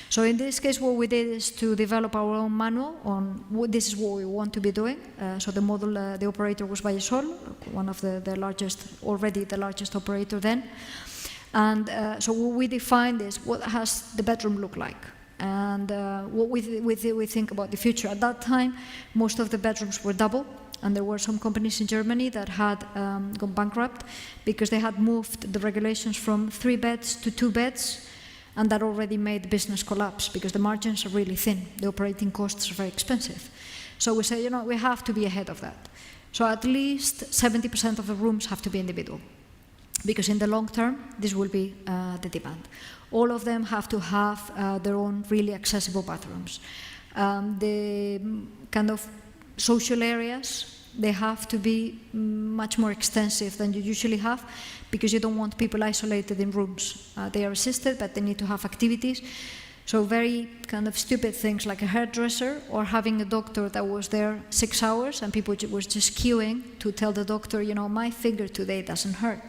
So in this case, what we did is to develop our own manual on this is what we want to be doing. So the model, the operator was Ballesol, one of the largest, already the largest operator then. And so what we defined is what has the bedroom look like, and what we think about the future. At that time, most of the bedrooms were double, and there were some companies in Germany that had gone bankrupt because they had moved the regulations from 3 beds to 2 beds, and that already made the business collapse because the margins are really thin. The operating costs are very expensive. So we say, you know, we have to be ahead of that. So at least 70% of the rooms have to be individual, because in the long term, this will be the demand. All of them have to have their own really accessible bathrooms. The kind of social areas, they have to be much more extensive than you usually have, because you don't want people isolated in rooms. They are assisted, but they need to have activities. So very kind of stupid things like a hairdresser or having a doctor that was there 6 hours and people were just queuing to tell the doctor, you know, my finger today doesn't hurt.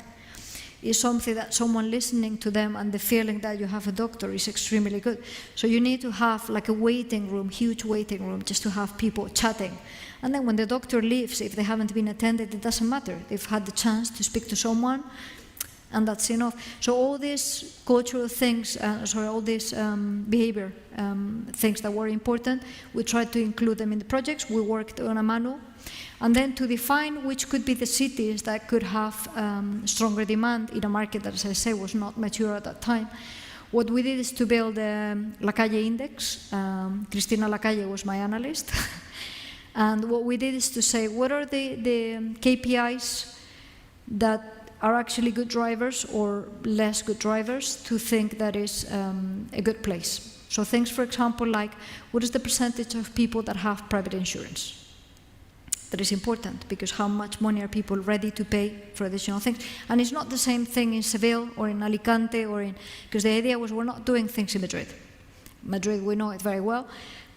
Is something that someone listening to them and the feeling that you have a doctor is extremely good. So you need to have like a waiting room, huge waiting room, just to have people chatting. And then when the doctor leaves, if they haven't been attended, it doesn't matter. They've had the chance to speak to someone, and that's enough. So all these cultural things, all these behavior things that were important, we tried to include them in the projects. We worked on a manual. And then to define which could be the cities that could have stronger demand in a market that, as I say, was not mature at that time, what we did is to build a La Calle index. Cristina Lacalle was my analyst. And what we did is to say, what are the KPIs that are actually good drivers or less good drivers to think that is a good place. So things, for example, like what is the percentage of people that have private insurance? That is important, because how much money are people ready to pay for additional things? And it's not the same thing in Seville or in Alicante or in, because the idea was we're not doing things in Madrid. Madrid, we know it very well.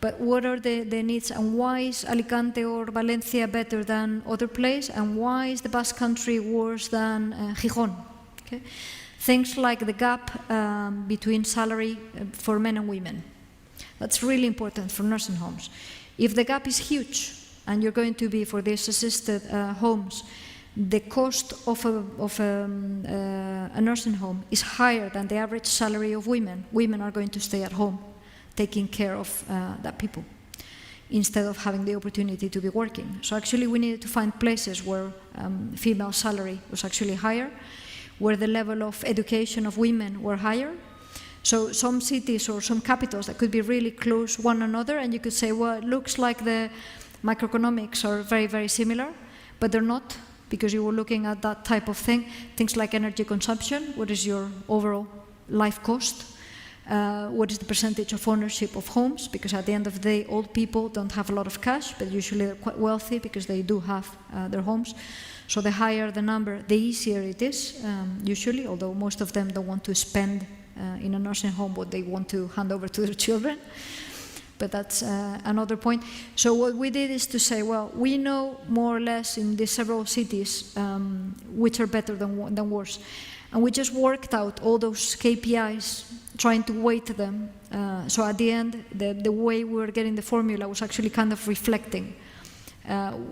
But what are the needs, and why is Alicante or Valencia better than other place, and why is the Basque Country worse than Gijón? Okay? Things like the gap between salary for men and women. That's really important for nursing homes. If the gap is huge, and you're going to be for these assisted homes, the cost of a nursing home is higher than the average salary of women. Women are going to stay at home, taking care of that people, instead of having the opportunity to be working. So actually we needed to find places where female salary was actually higher, where the level of education of women were higher. So some cities or some capitals that could be really close one another, and you could say, well, it looks like the microeconomics are very, very similar, but they're not, because you were looking at that type of thing. Things like energy consumption, what is your overall life cost? What is the percentage of ownership of homes? Because at the end of the day, old people don't have a lot of cash, but usually they're quite wealthy because they do have their homes. So the higher the number, the easier it is, usually, although most of them don't want to spend in a nursing home what they want to hand over to their children. but that's another point. So what we did is to say, well, we know more or less in the several cities which are better than worse. And we just worked out all those KPIs, trying to weight them. So at the end, the way we were getting the formula was actually kind of reflecting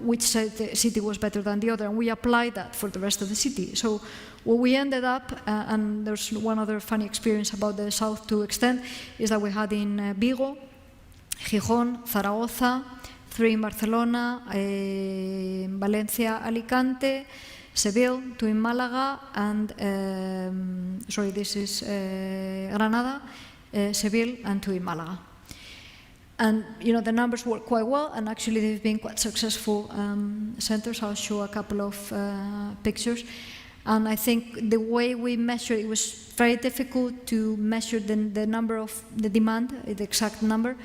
which city was better than the other, and we applied that for the rest of the city. So what we ended up, and there's one other funny experience about the south to extend, is that we had in Vigo, Gijón, Zaragoza, 3 in Barcelona, Valencia, Alicante, Seville, 2 in Malaga, and, sorry, this is Granada, Seville, and 2 in Malaga. And the numbers work quite well, and actually they've been quite successful centers. I'll show a couple of pictures. And I think the way we measured it was very difficult to measure the number of the demand, the exact number,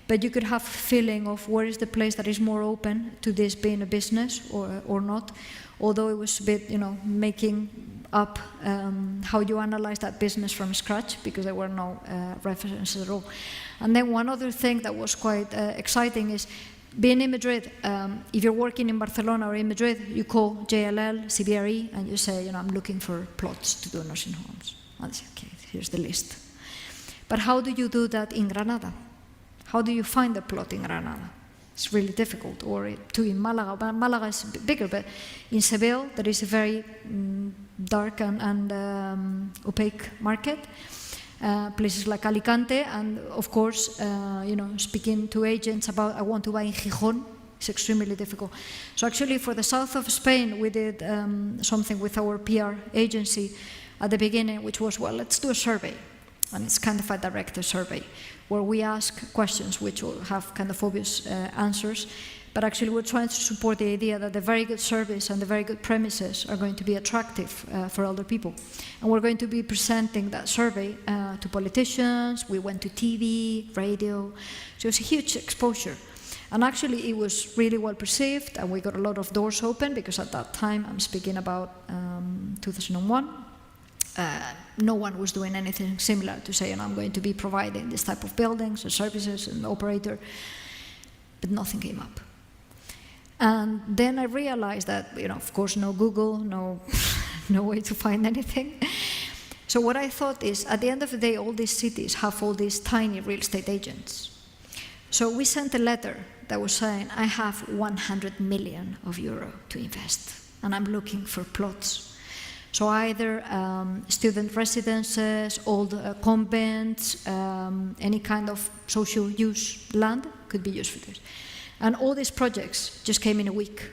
but you could have a feeling of where is the place that is more open to this being a business or not. Although it was a bit, making up how you analyze that business from scratch, because there were no references at all. And then one other thing that was quite exciting is being in Madrid. If you're working in Barcelona or in Madrid, you call JLL, CBRE, and you say, I'm looking for plots to do nursing homes. And they say, okay, here's the list. But how do you do that in Granada? How do you find a plot in Granada? It's really difficult. Or too in Malaga. But Malaga is bigger, but in Seville, there is a very dark and opaque market. Places like Alicante, and of course, speaking to agents about I want to buy in Gijón, it's extremely difficult. So actually for the south of Spain, we did something with our PR agency at the beginning, which was, well, let's do a survey. And it's kind of a director survey, where we ask questions which will have kind of obvious answers. But actually we're trying to support the idea that the very good service and the very good premises are going to be attractive for older people. And we're going to be presenting that survey to politicians. We went to TV, radio, so it was a huge exposure. And actually it was really well perceived, and we got a lot of doors open, because at that time, I'm speaking about 2001, no one was doing anything similar to say, I'm going to be providing this type of buildings and services and operator, but nothing came up. And then I realized that, of course, no Google, no way to find anything. So what I thought is, at the end of the day, all these cities have all these tiny real estate agents. So we sent a letter that was saying, I have 100 million euro to invest, and I'm looking for plots. So either student residences, old convents, any kind of social use land could be used for this. And all these projects just came in a week.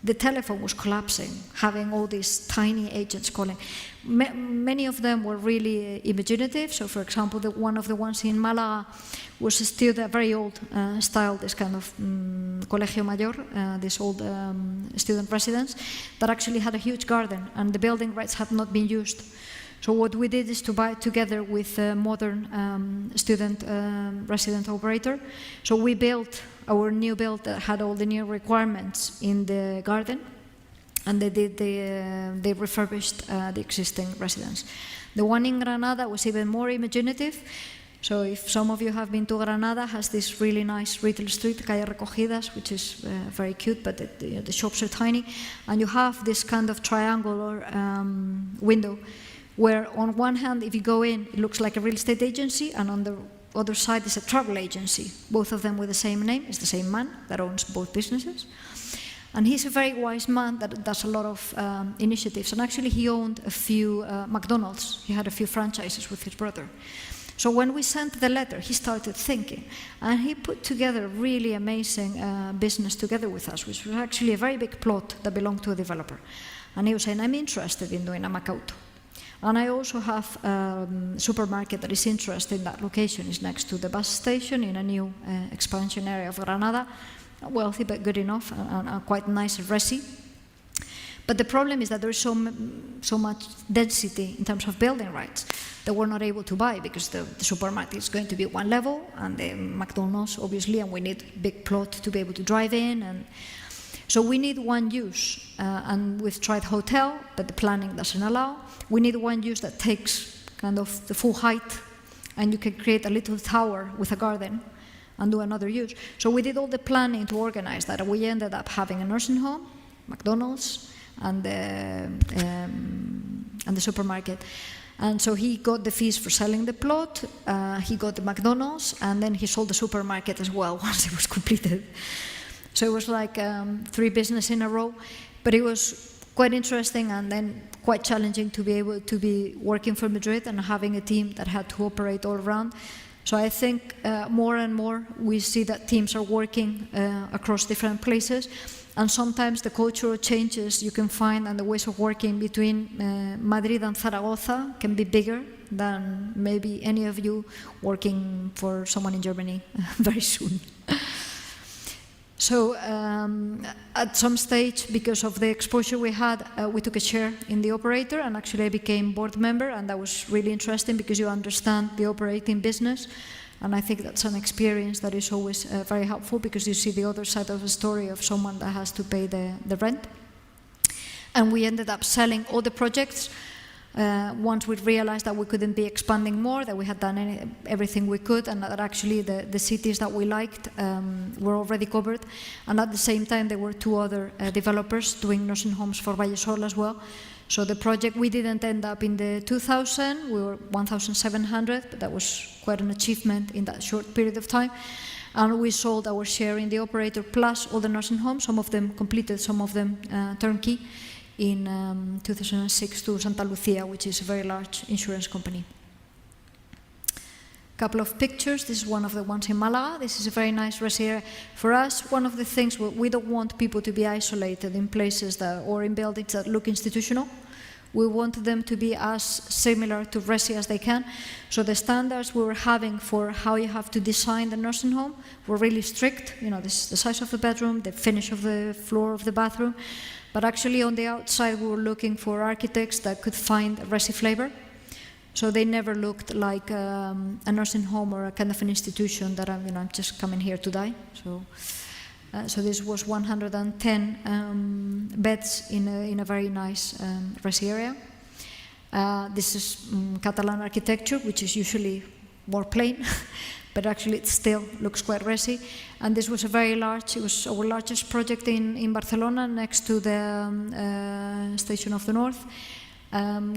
The telephone was collapsing, having all these tiny agents calling. Many of them were really imaginative. So, for example, one of the ones in Malaga was still a very old style, this kind of colegio mayor, this old student residence, that actually had a huge garden, and the building rights had not been used. So what we did is to buy together with a modern student resident operator. So we built our new build that had all the new requirements in the garden, and they refurbished the existing residence. The one in Granada was even more imaginative. So if some of you have been to Granada, has this really nice retail street, Calle Recogidas, which is very cute, but the shops are tiny, and you have this kind of triangular window, where on one hand, if you go in, it looks like a real estate agency, and on the other side is a travel agency, both of them with the same name. It's the same man that owns both businesses. And he's a very wise man that does a lot of initiatives. And actually he owned a few McDonald's. He had a few franchises with his brother. So when we sent the letter, he started thinking. And he put together a really amazing business together with us, which was actually a very big plot that belonged to a developer. And he was saying, I'm interested in doing a Macauto. And I also have a supermarket that is interested in that location. It's next to the bus station in a new expansion area of Granada. Wealthy, but good enough, and quite nice and resi. But the problem is that there's so much density in terms of building rights that we're not able to buy, because the supermarket is going to be one level, and the McDonald's, obviously, and we need big plot to be able to drive in. And so we need one use, and we've tried hotel, but the planning doesn't allow. We need one use that takes kind of the full height, and you can create a little tower with a garden, and do another use. So we did all the planning to organize that. We ended up having a nursing home, McDonald's, and the supermarket. And so he got the fees for selling the plot, he got the McDonald's, and then he sold the supermarket as well once it was completed. So it was like 3 businesses in a row, but it was quite interesting and then quite challenging to be able to be working for Madrid and having a team that had to operate all around. So I think more and more we see that teams are working across different places, and sometimes the cultural changes you can find and the ways of working between Madrid and Zaragoza can be bigger than maybe any of you working for someone in Germany very soon. So at some stage, because of the exposure we had, we took a share in the operator, and actually I became board member, and that was really interesting because you understand the operating business, and I think that's an experience that is always very helpful because you see the other side of the story of someone that has to pay the rent. And we ended up selling all the projects once we realized that we couldn't be expanding more, that we had done everything we could, and that actually the cities that we liked were already covered. And at the same time, there were 2 other developers doing nursing homes for Ballesol as well. So the project, we didn't end up in the 2,000, we were 1,700, but that was quite an achievement in that short period of time. And we sold our share in the operator plus all the nursing homes, some of them completed, some of them turnkey, in 2006 to Santa Lucia, which is a very large insurance company. A couple of pictures. This is one of the ones in Malaga. This is a very nice resi area. For us, one of the things, we don't want people to be isolated in places that, or in buildings that look institutional. We want them to be as similar to resi as they can. So the standards we were having for how you have to design the nursing home were really strict. You know, this is the size of the bedroom, the finish of the floor of the bathroom. But actually on the outside we were looking for architects that could find a resi flavor. So they never looked like a nursing home or a kind of an institution that I'm just coming here to die. So this was 110 beds in a very nice resi area. This is Catalan architecture, which is usually more plain, but actually it still looks quite resi. And this was a very large, it was our largest project in Barcelona, next to the Station of the North.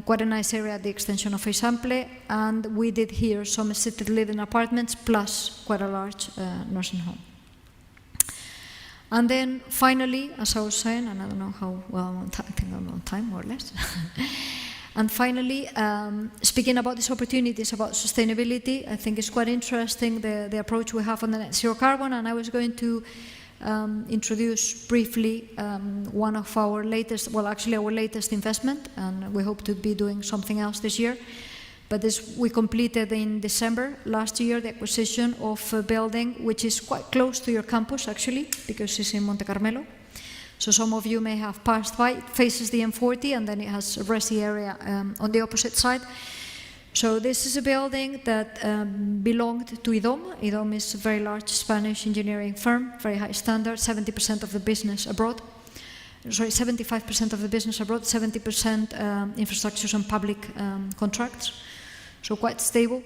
Quite a nice area at the extension of Eixample, and we did here some assisted living apartments plus quite a large nursing home. And then finally, as I was saying, and I don't know how well, I think I'm on time more or less. And finally, speaking about these opportunities about sustainability, I think it's quite interesting the approach we have on the net zero carbon, and I was going to introduce briefly one of our latest, well actually our latest investment, and we hope to be doing something else this year. But this we completed in December last year, the acquisition of a building which is quite close to your campus actually, because it's in Monte Carmelo. So some of you may have passed by. It faces the M40 and then it has a resi area on the opposite side. So this is a building that belonged to IDOM. IDOM is a very large Spanish engineering firm, very high standard, 70% of the business abroad. Sorry, 75% of the business abroad, 70% infrastructures and public contracts. So quite stable.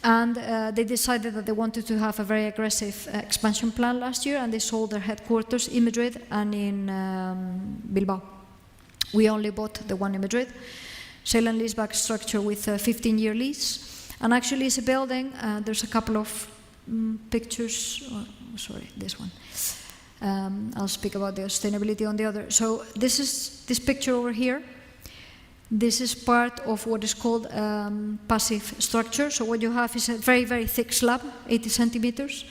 And they decided that they wanted to have a very aggressive expansion plan last year, and they sold their headquarters in Madrid and in Bilbao. We only bought the one in Madrid. Sale and leaseback structure with a 15-year lease. And actually it's a building, there's a couple of pictures, sorry, this one. I'll speak about the sustainability on the other. So this picture over here. This is part of what is called passive structure. So what you have is a very, very thick slab, 80 centimeters,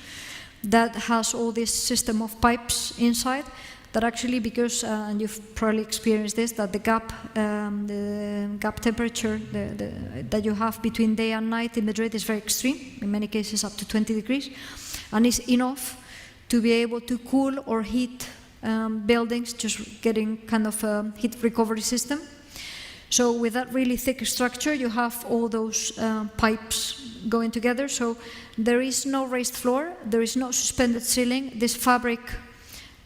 that has all this system of pipes inside that actually, because, and you've probably experienced this, that the gap temperature that you have between day and night in Madrid is very extreme, in many cases up to 20 degrees, and is enough to be able to cool or heat buildings, just getting kind of a heat recovery system. So with that really thick structure, you have all those pipes going together. So there is no raised floor, there is no suspended ceiling. This fabric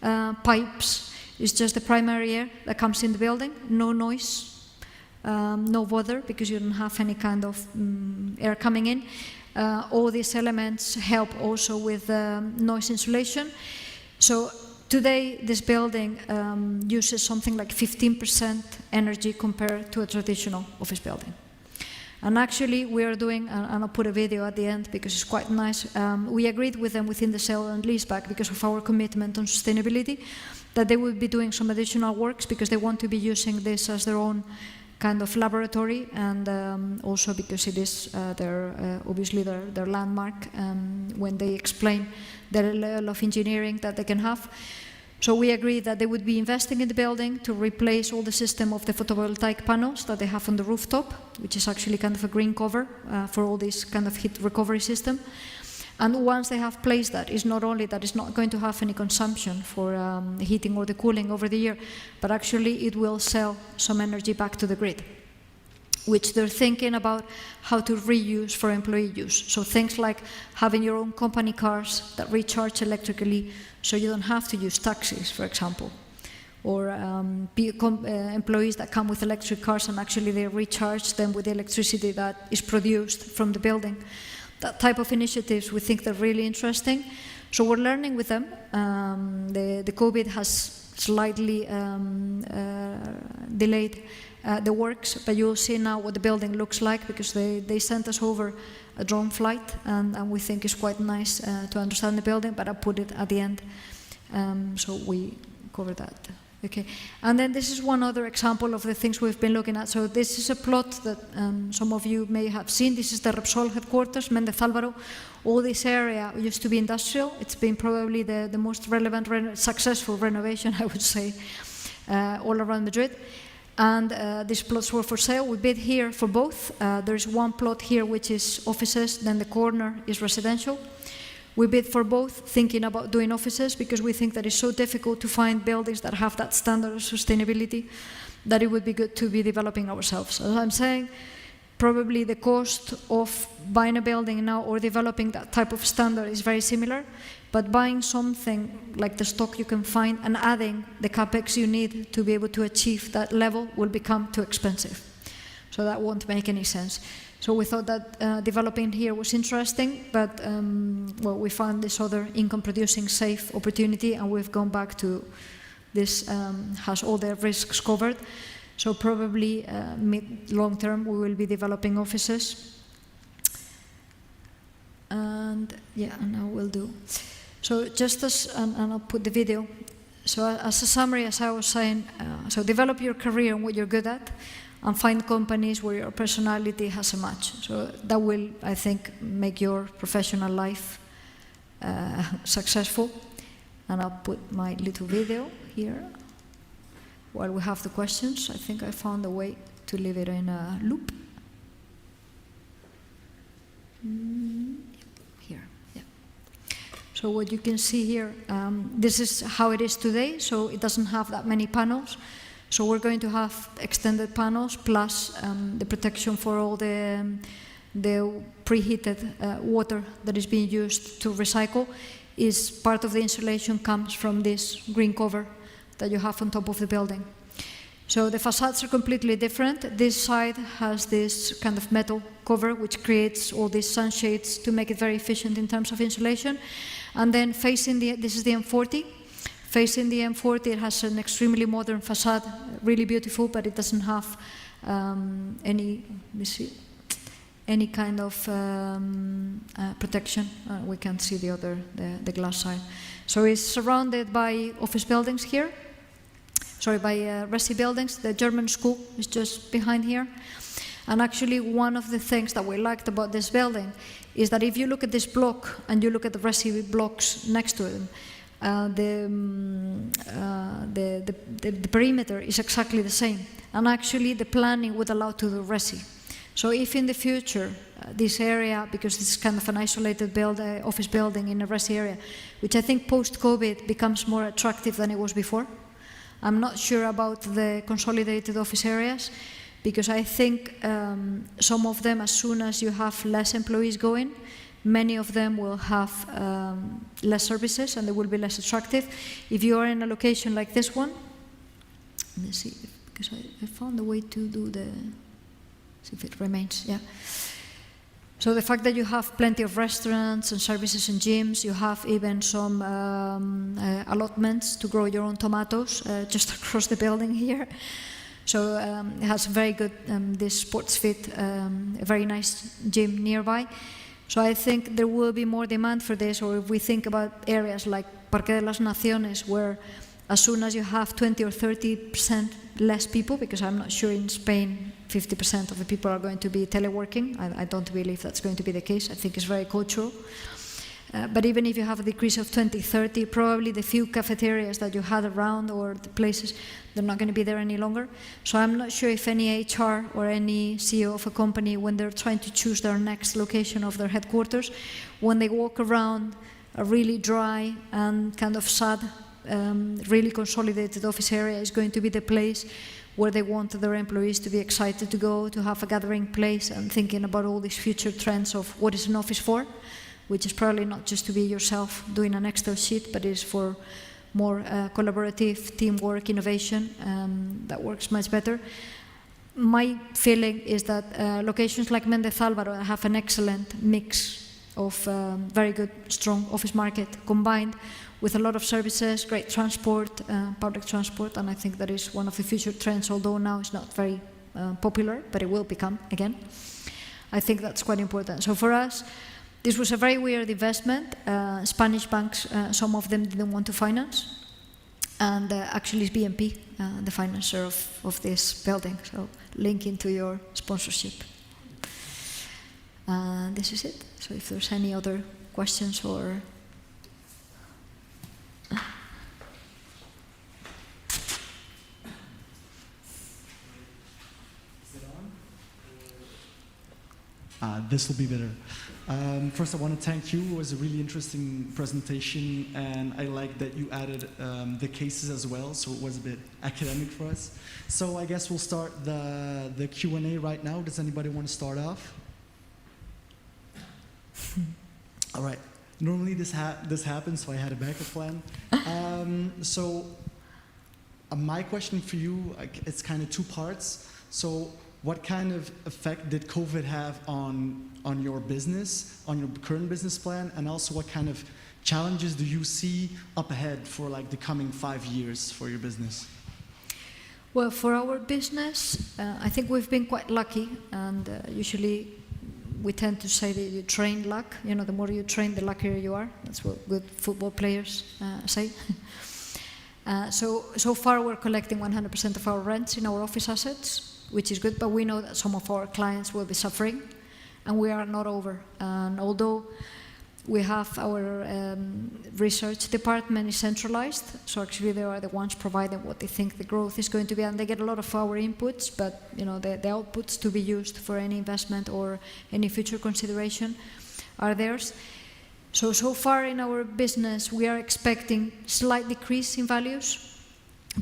pipes is just the primary air that comes in the building, no noise, no water, because you don't have any kind of air coming in. all these elements help also with noise insulation. So today, this building uses something like 15% energy compared to a traditional office building. And actually, we are doing, and I'll put a video at the end because it's quite nice, we agreed with them within the sale and leaseback because of our commitment on sustainability, that they would be doing some additional works because they want to be using this as their own kind of laboratory, and also because it is obviously their landmark when they explain the level of engineering that they can have. So we agreed that they would be investing in the building to replace all the system of the photovoltaic panels that they have on the rooftop, which is actually kind of a green cover for all this kind of heat recovery system. And once they have placed that, it's not only that it's not going to have any consumption for the heating or the cooling over the year, but actually it will sell some energy back to the grid, which they're thinking about how to reuse for employee use. So things like having your own company cars that recharge electrically so you don't have to use taxis, for example. Or employees that come with electric cars and actually they recharge them with the electricity that is produced from the building. That type of initiatives, we think they're really interesting. So we're learning with them. The COVID has slightly delayed the works, but you'll see now what the building looks like because they sent us over a drone flight, and we think it's quite nice to understand the building, but I'll put it at the end so we cover that. Okay, and then this is one other example of the things we've been looking at. So this is a plot that some of you may have seen. This is the Repsol headquarters, Méndez Álvaro. All this area used to be industrial. It's been probably the most relevant, successful renovation, I would say, all around Madrid. And these plots were for sale. We bid here for both. There's one plot here which is offices, then the corner is residential. We bid for both, thinking about doing offices because we think that it's so difficult to find buildings that have that standard of sustainability that it would be good to be developing ourselves. As I'm saying, probably the cost of buying a building now or developing that type of standard is very similar, but buying something like the stock you can find and adding the capex you need to be able to achieve that level will become too expensive. So that won't make any sense. So we thought that developing here was interesting, but well, we found this other income-producing safe opportunity, and we've gone back to this has all the risks covered. So probably mid-long term we will be developing offices. And yeah, and I will do. So just as, and I'll put the video. So as a summary, as I was saying, so develop your career and what you're good at, and find companies where your personality has a match. So that will, I think, make your professional life successful. And I'll put my little video here while we have the questions. I think I found a way to leave it in a loop. Here, yeah. So what you can see here, this is how it is today. So it doesn't have that many panels. So we're going to have extended panels plus the protection for all the preheated water that is being used to recycle. Is part of the insulation comes from this green cover that you have on top of the building. So the facades are completely different. This side has this kind of metal cover which creates all these sunshades to make it very efficient in terms of insulation. And then facing this is the M40. Facing the M40, it has an extremely modern facade, really beautiful, but it doesn't have any kind of protection. We can't see the glass side. So it's surrounded by office buildings here. Sorry, by resi buildings. The German school is just behind here. And actually, one of the things that we liked about this building is that if you look at this block and you look at the resi blocks next to it, the perimeter is exactly the same, and actually the planning would allow to do resi. So if in the future this area, because this is kind of an isolated office building in a resi area, which I think post-COVID becomes more attractive than it was before. I'm not sure about the consolidated office areas, because I think some of them, as soon as you have less employees going, many of them will have less services and they will be less attractive. If you are in a location like this one, let me see, because I found a way to do the, see if it remains, yeah. So the fact that you have plenty of restaurants and services and gyms, you have even some allotments to grow your own tomatoes just across the building here. So it has a very good, this sports fit, a very nice gym nearby. So I think there will be more demand for this, or if we think about areas like Parque de las Naciones, where as soon as you have 20 or 30% less people, because I'm not sure in Spain 50% of the people are going to be teleworking. I don't believe that's going to be the case. I think it's very cultural. But even if you have a decrease of 20, 30, probably the few cafeterias that you had around or the places, they're not going to be there any longer. So I'm not sure if any HR or any CEO of a company, when they're trying to choose their next location of their headquarters, when they walk around a really dry and kind of sad, really consolidated office area is going to be the place where they want their employees to be excited to go, to have a gathering place and thinking about all these future trends of what is an office for, which is probably not just to be yourself doing an Excel sheet, but is for more collaborative teamwork, innovation, that works much better. My feeling is that locations like Méndez Álvaro have an excellent mix of very good, strong office market combined with a lot of services, great transport, public transport, and I think that is one of the future trends, although now it's not very popular, but it will become again. I think that's quite important. So for us, this was a very weird investment. Spanish banks, some of them didn't want to finance, and actually it's BNP, the financer of this building, so linking to your sponsorship. This is it. So if there's any other questions or...
This will be better. First, I want to thank you. It was a really interesting presentation, and I like that you added the cases as well, so it was a bit academic for us. So I guess we'll start the Q&A right now. Does anybody want to start off? All right. Normally this happens, so I had a backup plan. My question for you, it's kind of two parts. So what kind of effect did COVID have on your business, on your current business plan, and also what kind of challenges do you see up ahead for like the coming 5 years for your business?
Well, for our business, I think we've been quite lucky, and usually we tend to say that you train luck. You know, the more you train, the luckier you are. That's what good football players say. So far we're collecting 100% of our rents in our office assets, which is good, but we know that some of our clients will be suffering, and we are not over. And although we have our research department is centralized, so actually they are the ones providing what they think the growth is going to be, and they get a lot of our inputs, but you know, the outputs to be used for any investment or any future consideration are theirs. So far in our business, we are expecting slight decrease in values,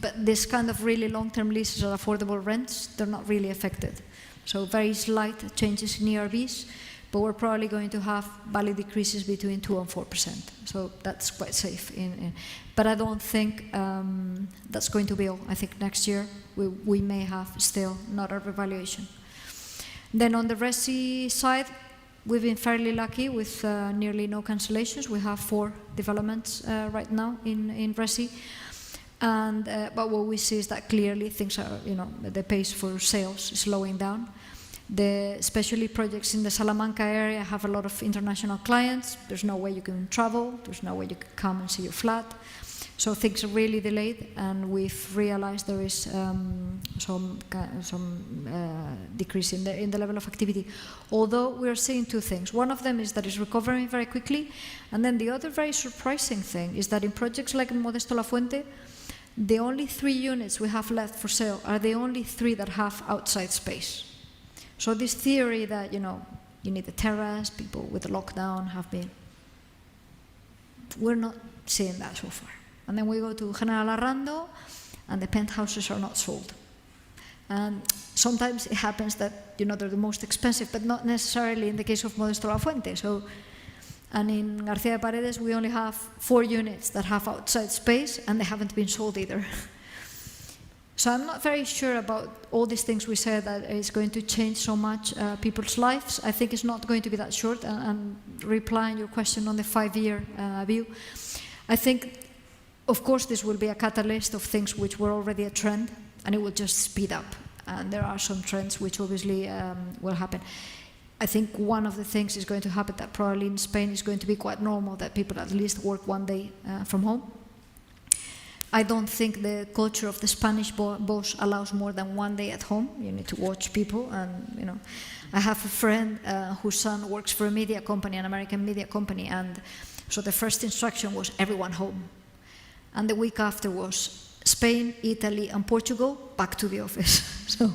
but this kind of really long-term leases at affordable rents, they're not really affected. So very slight changes in ERVs, but we're probably going to have value decreases between 2% and 4%. So that's quite safe. But I don't think that's going to be all. I think next year we may have still not a revaluation. Then on the resi side, we've been fairly lucky with nearly no cancellations. We have 4 developments right now in resi. And but what we see is that clearly things are, you know, the pace for sales is slowing down. Especially projects in the Salamanca area have a lot of international clients. There's no way you can travel. There's no way you can come and see your flat. So things are really delayed, and we've realized there is some decrease in the level of activity. Although we are seeing 2 things. One of them is that it's recovering very quickly, and then the other very surprising thing is that in projects like Modesto La Fuente, the only 3 units we have left for sale are the only 3 that have outside space. So this theory that, you know, you need a terrace, people with the lockdown have been, we're not seeing that so far. And then we go to General Arrando, and the penthouses are not sold. And sometimes it happens that, you know, they're the most expensive, but not necessarily in the case of Modesto La Fuente. And in García de Paredes, we only have 4 units that have outside space, and they haven't been sold either. So I'm not very sure about all these things we said that is going to change so much people's lives. I think it's not going to be that short. And replying your question on the 5-year view, I think, of course, this will be a catalyst of things which were already a trend, and it will just speed up. And there are some trends which obviously will happen. I think one of the things is going to happen that probably in Spain is going to be quite normal, that people at least work one day from home. I don't think the culture of the Spanish boss allows more than one day at home. You need to watch people, and I have a friend whose son works for a media company, an American media company, and so the first instruction was everyone home, and the week after was Spain, Italy, and Portugal back to the office. So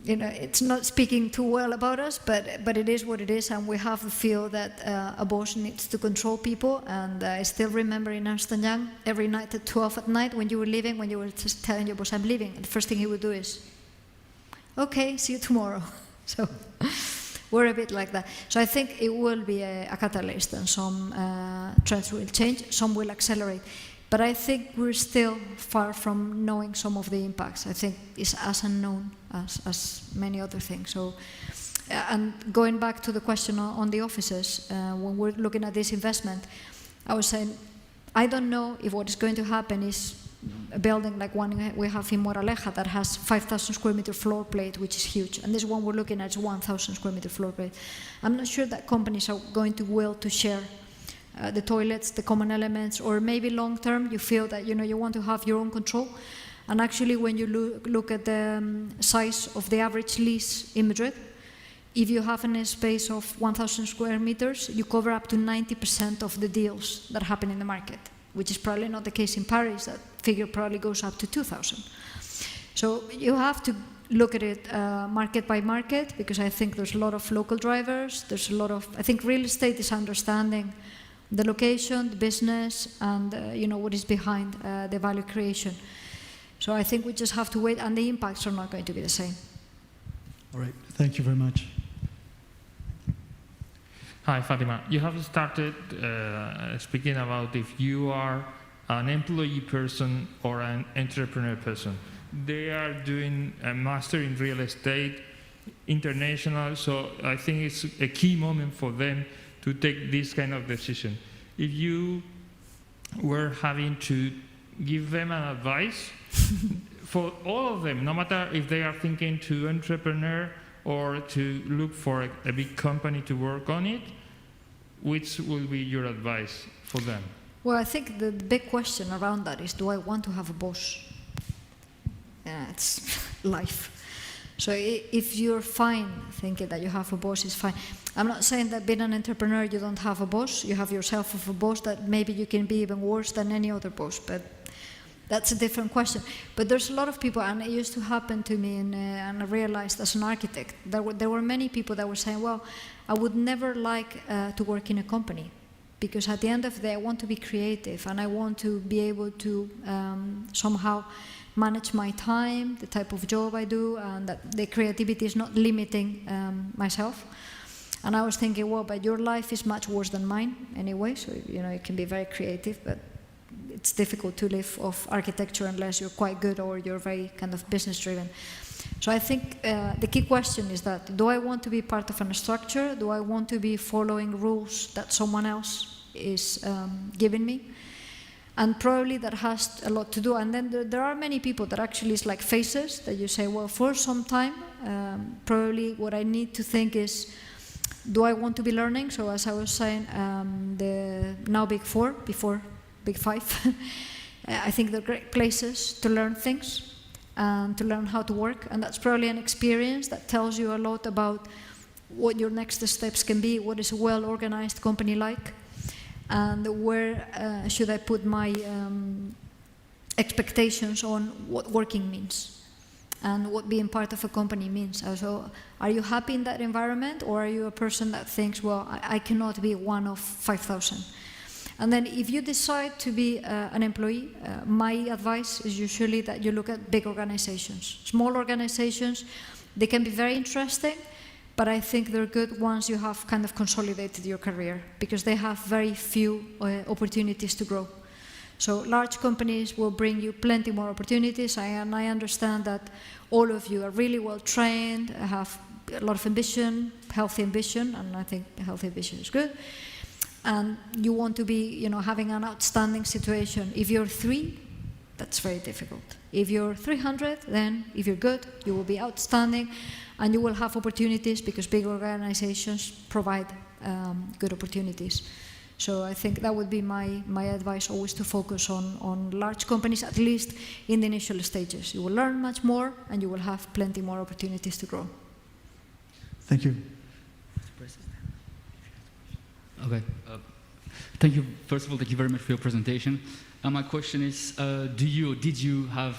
it's not speaking too well about us, but it is what it is, and we have the feel that a boss needs to control people. And I still remember in Ernst & Young, every night at 12 at night when you were leaving, when you were just telling your boss, I'm leaving, and the first thing he would do is, okay, see you tomorrow. So we're a bit like that. So I think it will be a catalyst, and some trends will change, some will accelerate. But I think we're still far from knowing some of the impacts. I think it's as unknown as many other things. So, and going back to the question on the offices, when we're looking at this investment, I was saying, I don't know if what is going to happen is a building like one we have in Moraleja that has 5,000 square meter floor plate, which is huge. And this one we're looking at is 1,000 square meter floor plate. I'm not sure that companies are going to will to share the toilets, the common elements, or maybe long term you feel that you want to have your own control. And actually when you look at the size of the average lease in Madrid, if you have a space of 1,000 square meters, you cover up to 90% of the deals that happen in the market, which is probably not the case in Paris. That figure probably goes up to 2,000. So you have to look at it market by market, because I think there's a lot of local drivers, there's a lot of, I think real estate is understanding the location, the business, and what is behind the value creation. So I think we just have to wait, and the impacts are not going to be the same.
All right, thank you very much.
Hi, Fátima. You have started speaking about if you are an employee person or an entrepreneur person. They are doing a master in real estate, international, so I think it's a key moment for them to take this kind of decision. If you were having to give them an advice for all of them, no matter if they are thinking to entrepreneur or to look for a big company to work on it, which will be your advice for them?
Well, I think the big question around that is, do I want to have a boss? It's life. So if you're fine thinking that you have a boss, it's fine. I'm not saying that being an entrepreneur you don't have a boss. You have yourself of a boss that maybe you can be even worse than any other boss, but that's a different question. But there's a lot of people, and it used to happen to me, and I realized as an architect, there were many people that were saying, well, I would never like to work in a company, because at the end of the day I want to be creative, and I want to be able to somehow manage my time, the type of job I do, and that the creativity is not limiting myself. And I was thinking, well, but your life is much worse than mine anyway, so you can be very creative, but it's difficult to live off architecture unless you're quite good or you're very kind of business driven. So I think the key question is that, do I want to be part of a structure? Do I want to be following rules that someone else is giving me? And probably that has a lot to do. And then there are many people that actually is like phases that you say, well, for some time, probably what I need to think is, do I want to be learning? So as I was saying, the now Big Four, before Big Five, I think they're great places to learn things and to learn how to work. And that's probably an experience that tells you a lot about what your next steps can be, what is a well-organized company like, and where should I put my expectations on what working means and what being part of a company means. So are you happy in that environment, or are you a person that thinks, well, I cannot be one of 5,000? And then if you decide to be an employee, my advice is usually that you look at big organizations. Small organizations, they can be very interesting, but I think they're good once you have kind of consolidated your career, because they have very few opportunities to grow. So large companies will bring you plenty more opportunities, and I understand that all of you are really well trained, have a lot of ambition, healthy ambition, and I think healthy ambition is good. And you want to be, having an outstanding situation. If you're 3, that's very difficult. If you're 300, then if you're good, you will be outstanding, and you will have opportunities because big organizations provide good opportunities. So I think that would be my advice, always to focus on large companies, at least in the initial stages. You will learn much more, and you will have plenty more opportunities to grow.
Thank you.
Okay. Thank you. First of all, thank you very much for your presentation. My question is, did you have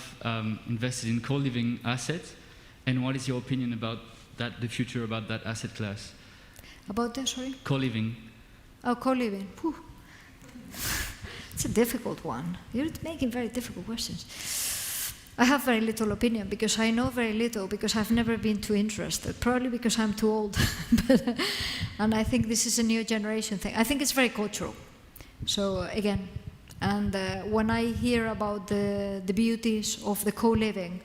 invested in co-living assets, and what is your opinion about that, the future about that asset class?
About that, sorry?
Co-living.
Oh, co-living. It's a difficult one. You're making very difficult questions. I have very little opinion because I know very little, because I've never been too interested, probably because I'm too old. And I think this is a new generation thing. I think it's very cultural. So again, and when I hear about the beauties of the co-living,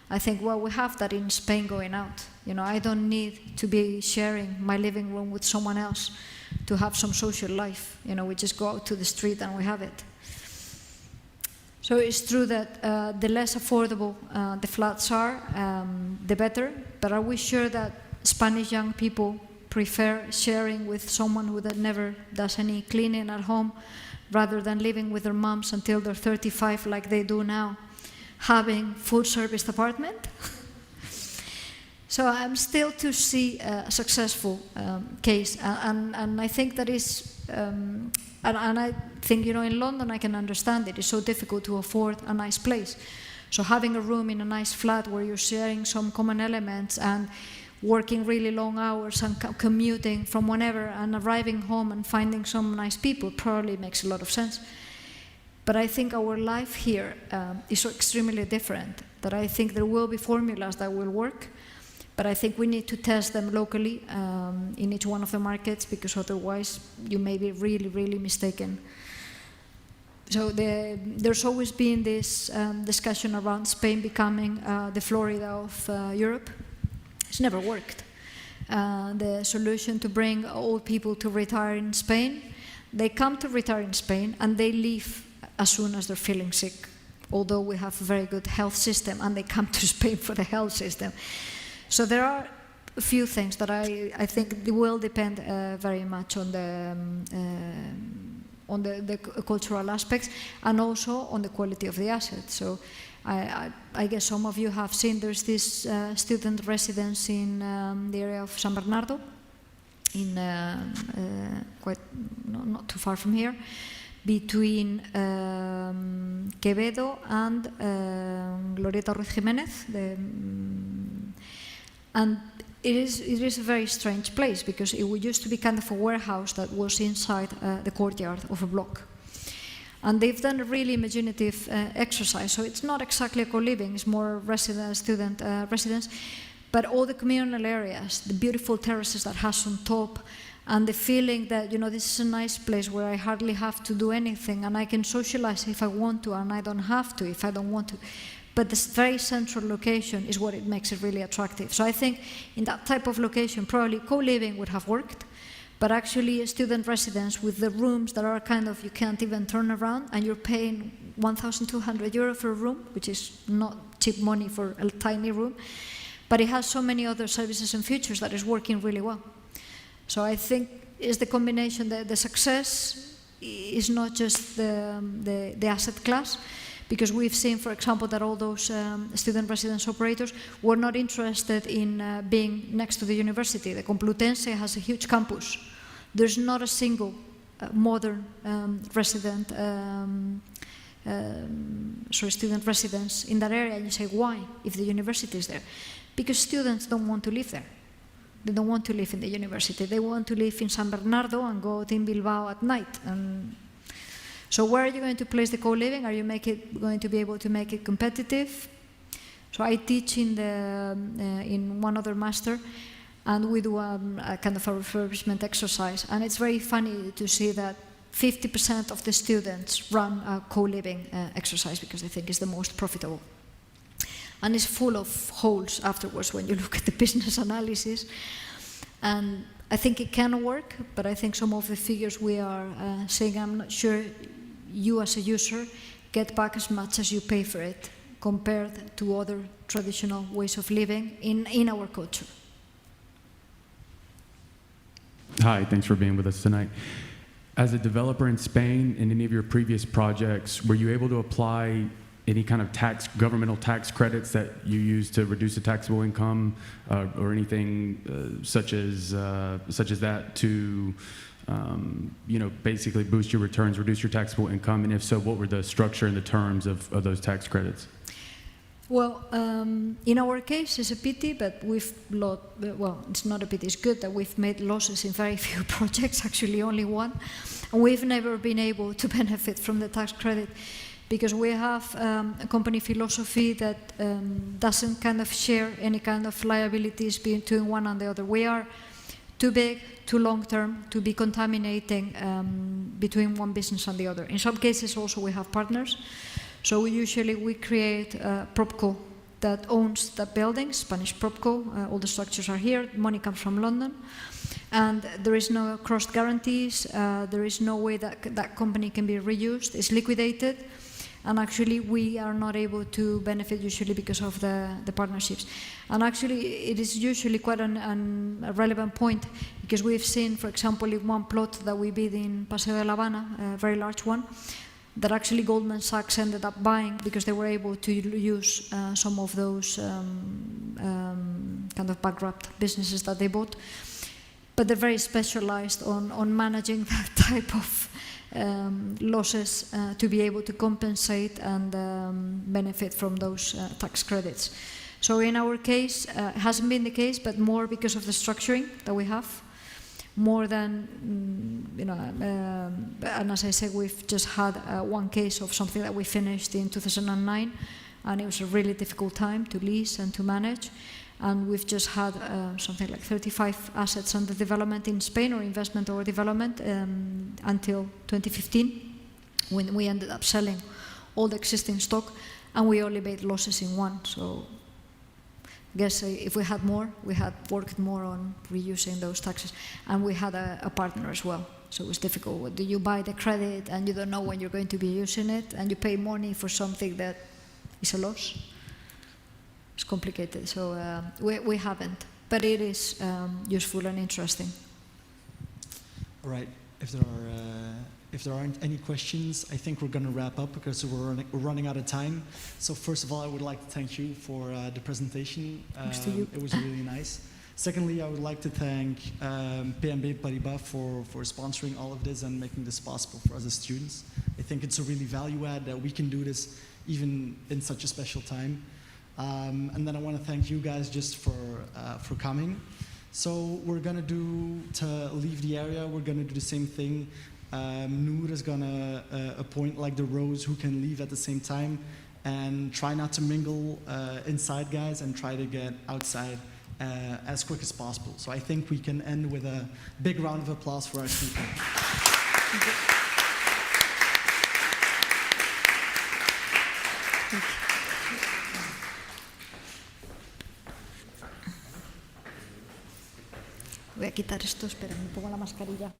I think, well, we have that in Spain going out. I don't need to be sharing my living room with someone else to have some social life. We just go out to the street and we have it. So it's true that the less affordable the flats are, the better. But are we sure that Spanish young people prefer sharing with someone who never does any cleaning at home, rather than living with their moms until they're 35 like they do now, having full-service apartment? So I'm still to see a successful case, and I think that is, and I think, in London I can understand it. It's so difficult to afford a nice place. So having a room in a nice flat where you're sharing some common elements and working really long hours and commuting from whenever and arriving home and finding some nice people probably makes a lot of sense. But I think our life here is so extremely different that I think there will be formulas that will work. But I think we need to test them locally in each one of the markets, because otherwise you may be really, really mistaken. So there's always been this discussion around Spain becoming the Florida of Europe. It's never worked. The solution to bring old people to retire in Spain, they come to retire in Spain and they leave as soon as they're feeling sick, although we have a very good health system, and they come to Spain for the health system. So there are a few things that I think will depend very much on the cultural aspects, and also on the quality of the asset. So I guess some of you have seen there's this student residence in the area of San Bernardo, in not too far from here, between Quevedo and Glorieta Ruiz Jiménez. And it is a very strange place, because it used to be kind of a warehouse that was inside the courtyard of a block. And they've done a really imaginative exercise. So it's not exactly a co-living, it's more student residence. But all the communal areas, the beautiful terraces that has on top, and the feeling that, this is a nice place where I hardly have to do anything, and I can socialize if I want to, and I don't have to if I don't want to. But this very central location is what it makes it really attractive. So I think in that type of location, probably co-living would have worked, but actually a student residence with the rooms that are kind of, you can't even turn around, and you're paying 1,200 euro for a room, which is not cheap money for a tiny room, but it has so many other services and features that is working really well. So I think it's the combination, the success is not just the asset class, because we've seen, for example, that all those student residence operators were not interested in being next to the university. The Complutense has a huge campus. There's not a single modern student residence in that area. And you say, why, if the university is there? Because students don't want to live there. They don't want to live in the university. They want to live in San Bernardo and go out in Bilbao at night. So where are you going to place the co-living? Are you going to be able to make it competitive? So I teach in one other master, and we do a kind of a refurbishment exercise. And it's very funny to see that 50% of the students run a co-living exercise because they think it's the most profitable. And it's full of holes afterwards when you look at the business analysis. And I think it can work, but I think some of the figures we are saying, I'm not sure you as a user get back as much as you pay for it compared to other traditional ways of living in our culture.
Hi, thanks for being with us tonight. As a developer in Spain, in any of your previous projects, were you able to apply any kind of governmental tax credits that you use to reduce the taxable income, or anything such as that to, basically boost your returns, reduce your taxable income? And if so, what were the structure and the terms of those tax credits?
Well, in our case, it's a pity, but it's not a pity, it's good that we've made losses in very few projects, actually only one, and we've never been able to benefit from the tax credit because we have a company philosophy that doesn't kind of share any kind of liabilities between one and the other. We are too big, too long-term to be contaminating between one business and the other. In some cases also we have partners. So usually we create a PropCo that owns that building, Spanish PropCo, all the structures are here, money comes from London, and there is no cross guarantees, there is no way that that company can be reused, it's liquidated, and actually we are not able to benefit usually because of the partnerships. And actually it is usually quite a relevant point because we've seen, for example, in one plot that we bid in Paseo de La Habana, a very large one, that actually Goldman Sachs ended up buying because they were able to use some of those kind of bankrupt businesses that they bought. But they're very specialized on managing that type of losses to be able to compensate and benefit from those tax credits. So in our case, it hasn't been the case, but more because of the structuring that we have. More than, and as I said, we've just had one case of something that we finished in 2009, and it was a really difficult time to lease and to manage. And we've just had something like 35 assets under development in Spain, or investment or development, until 2015, when we ended up selling all the existing stock, and we only made losses in one. So I guess if we had more, we had worked more on reusing those taxes, and we had a partner as well. So it was difficult. Do you buy the credit and you don't know when you're going to be using it, and you pay money for something that is a loss? It's complicated. So we haven't, but it is useful and interesting.
All right. If there aren't any questions, I think we're going to wrap up because we're running out of time. So first of all, I would like to thank you for the presentation.
Thanks to you.
It was really nice. Secondly, I would like to thank BNP Paribas for sponsoring all of this and making this possible for us as students. I think it's a really value add that we can do this even in such a special time. And then I want to thank you guys just for coming. So we're going to leave the area, we're going to do the same thing. Noor is going to appoint like the rows who can leave at the same time, and try not to mingle inside, guys, and try to get outside as quick as possible. So I think we can end with a big round of applause for our speaker.
Voy a quitar esto, espera, me pongo la mascarilla.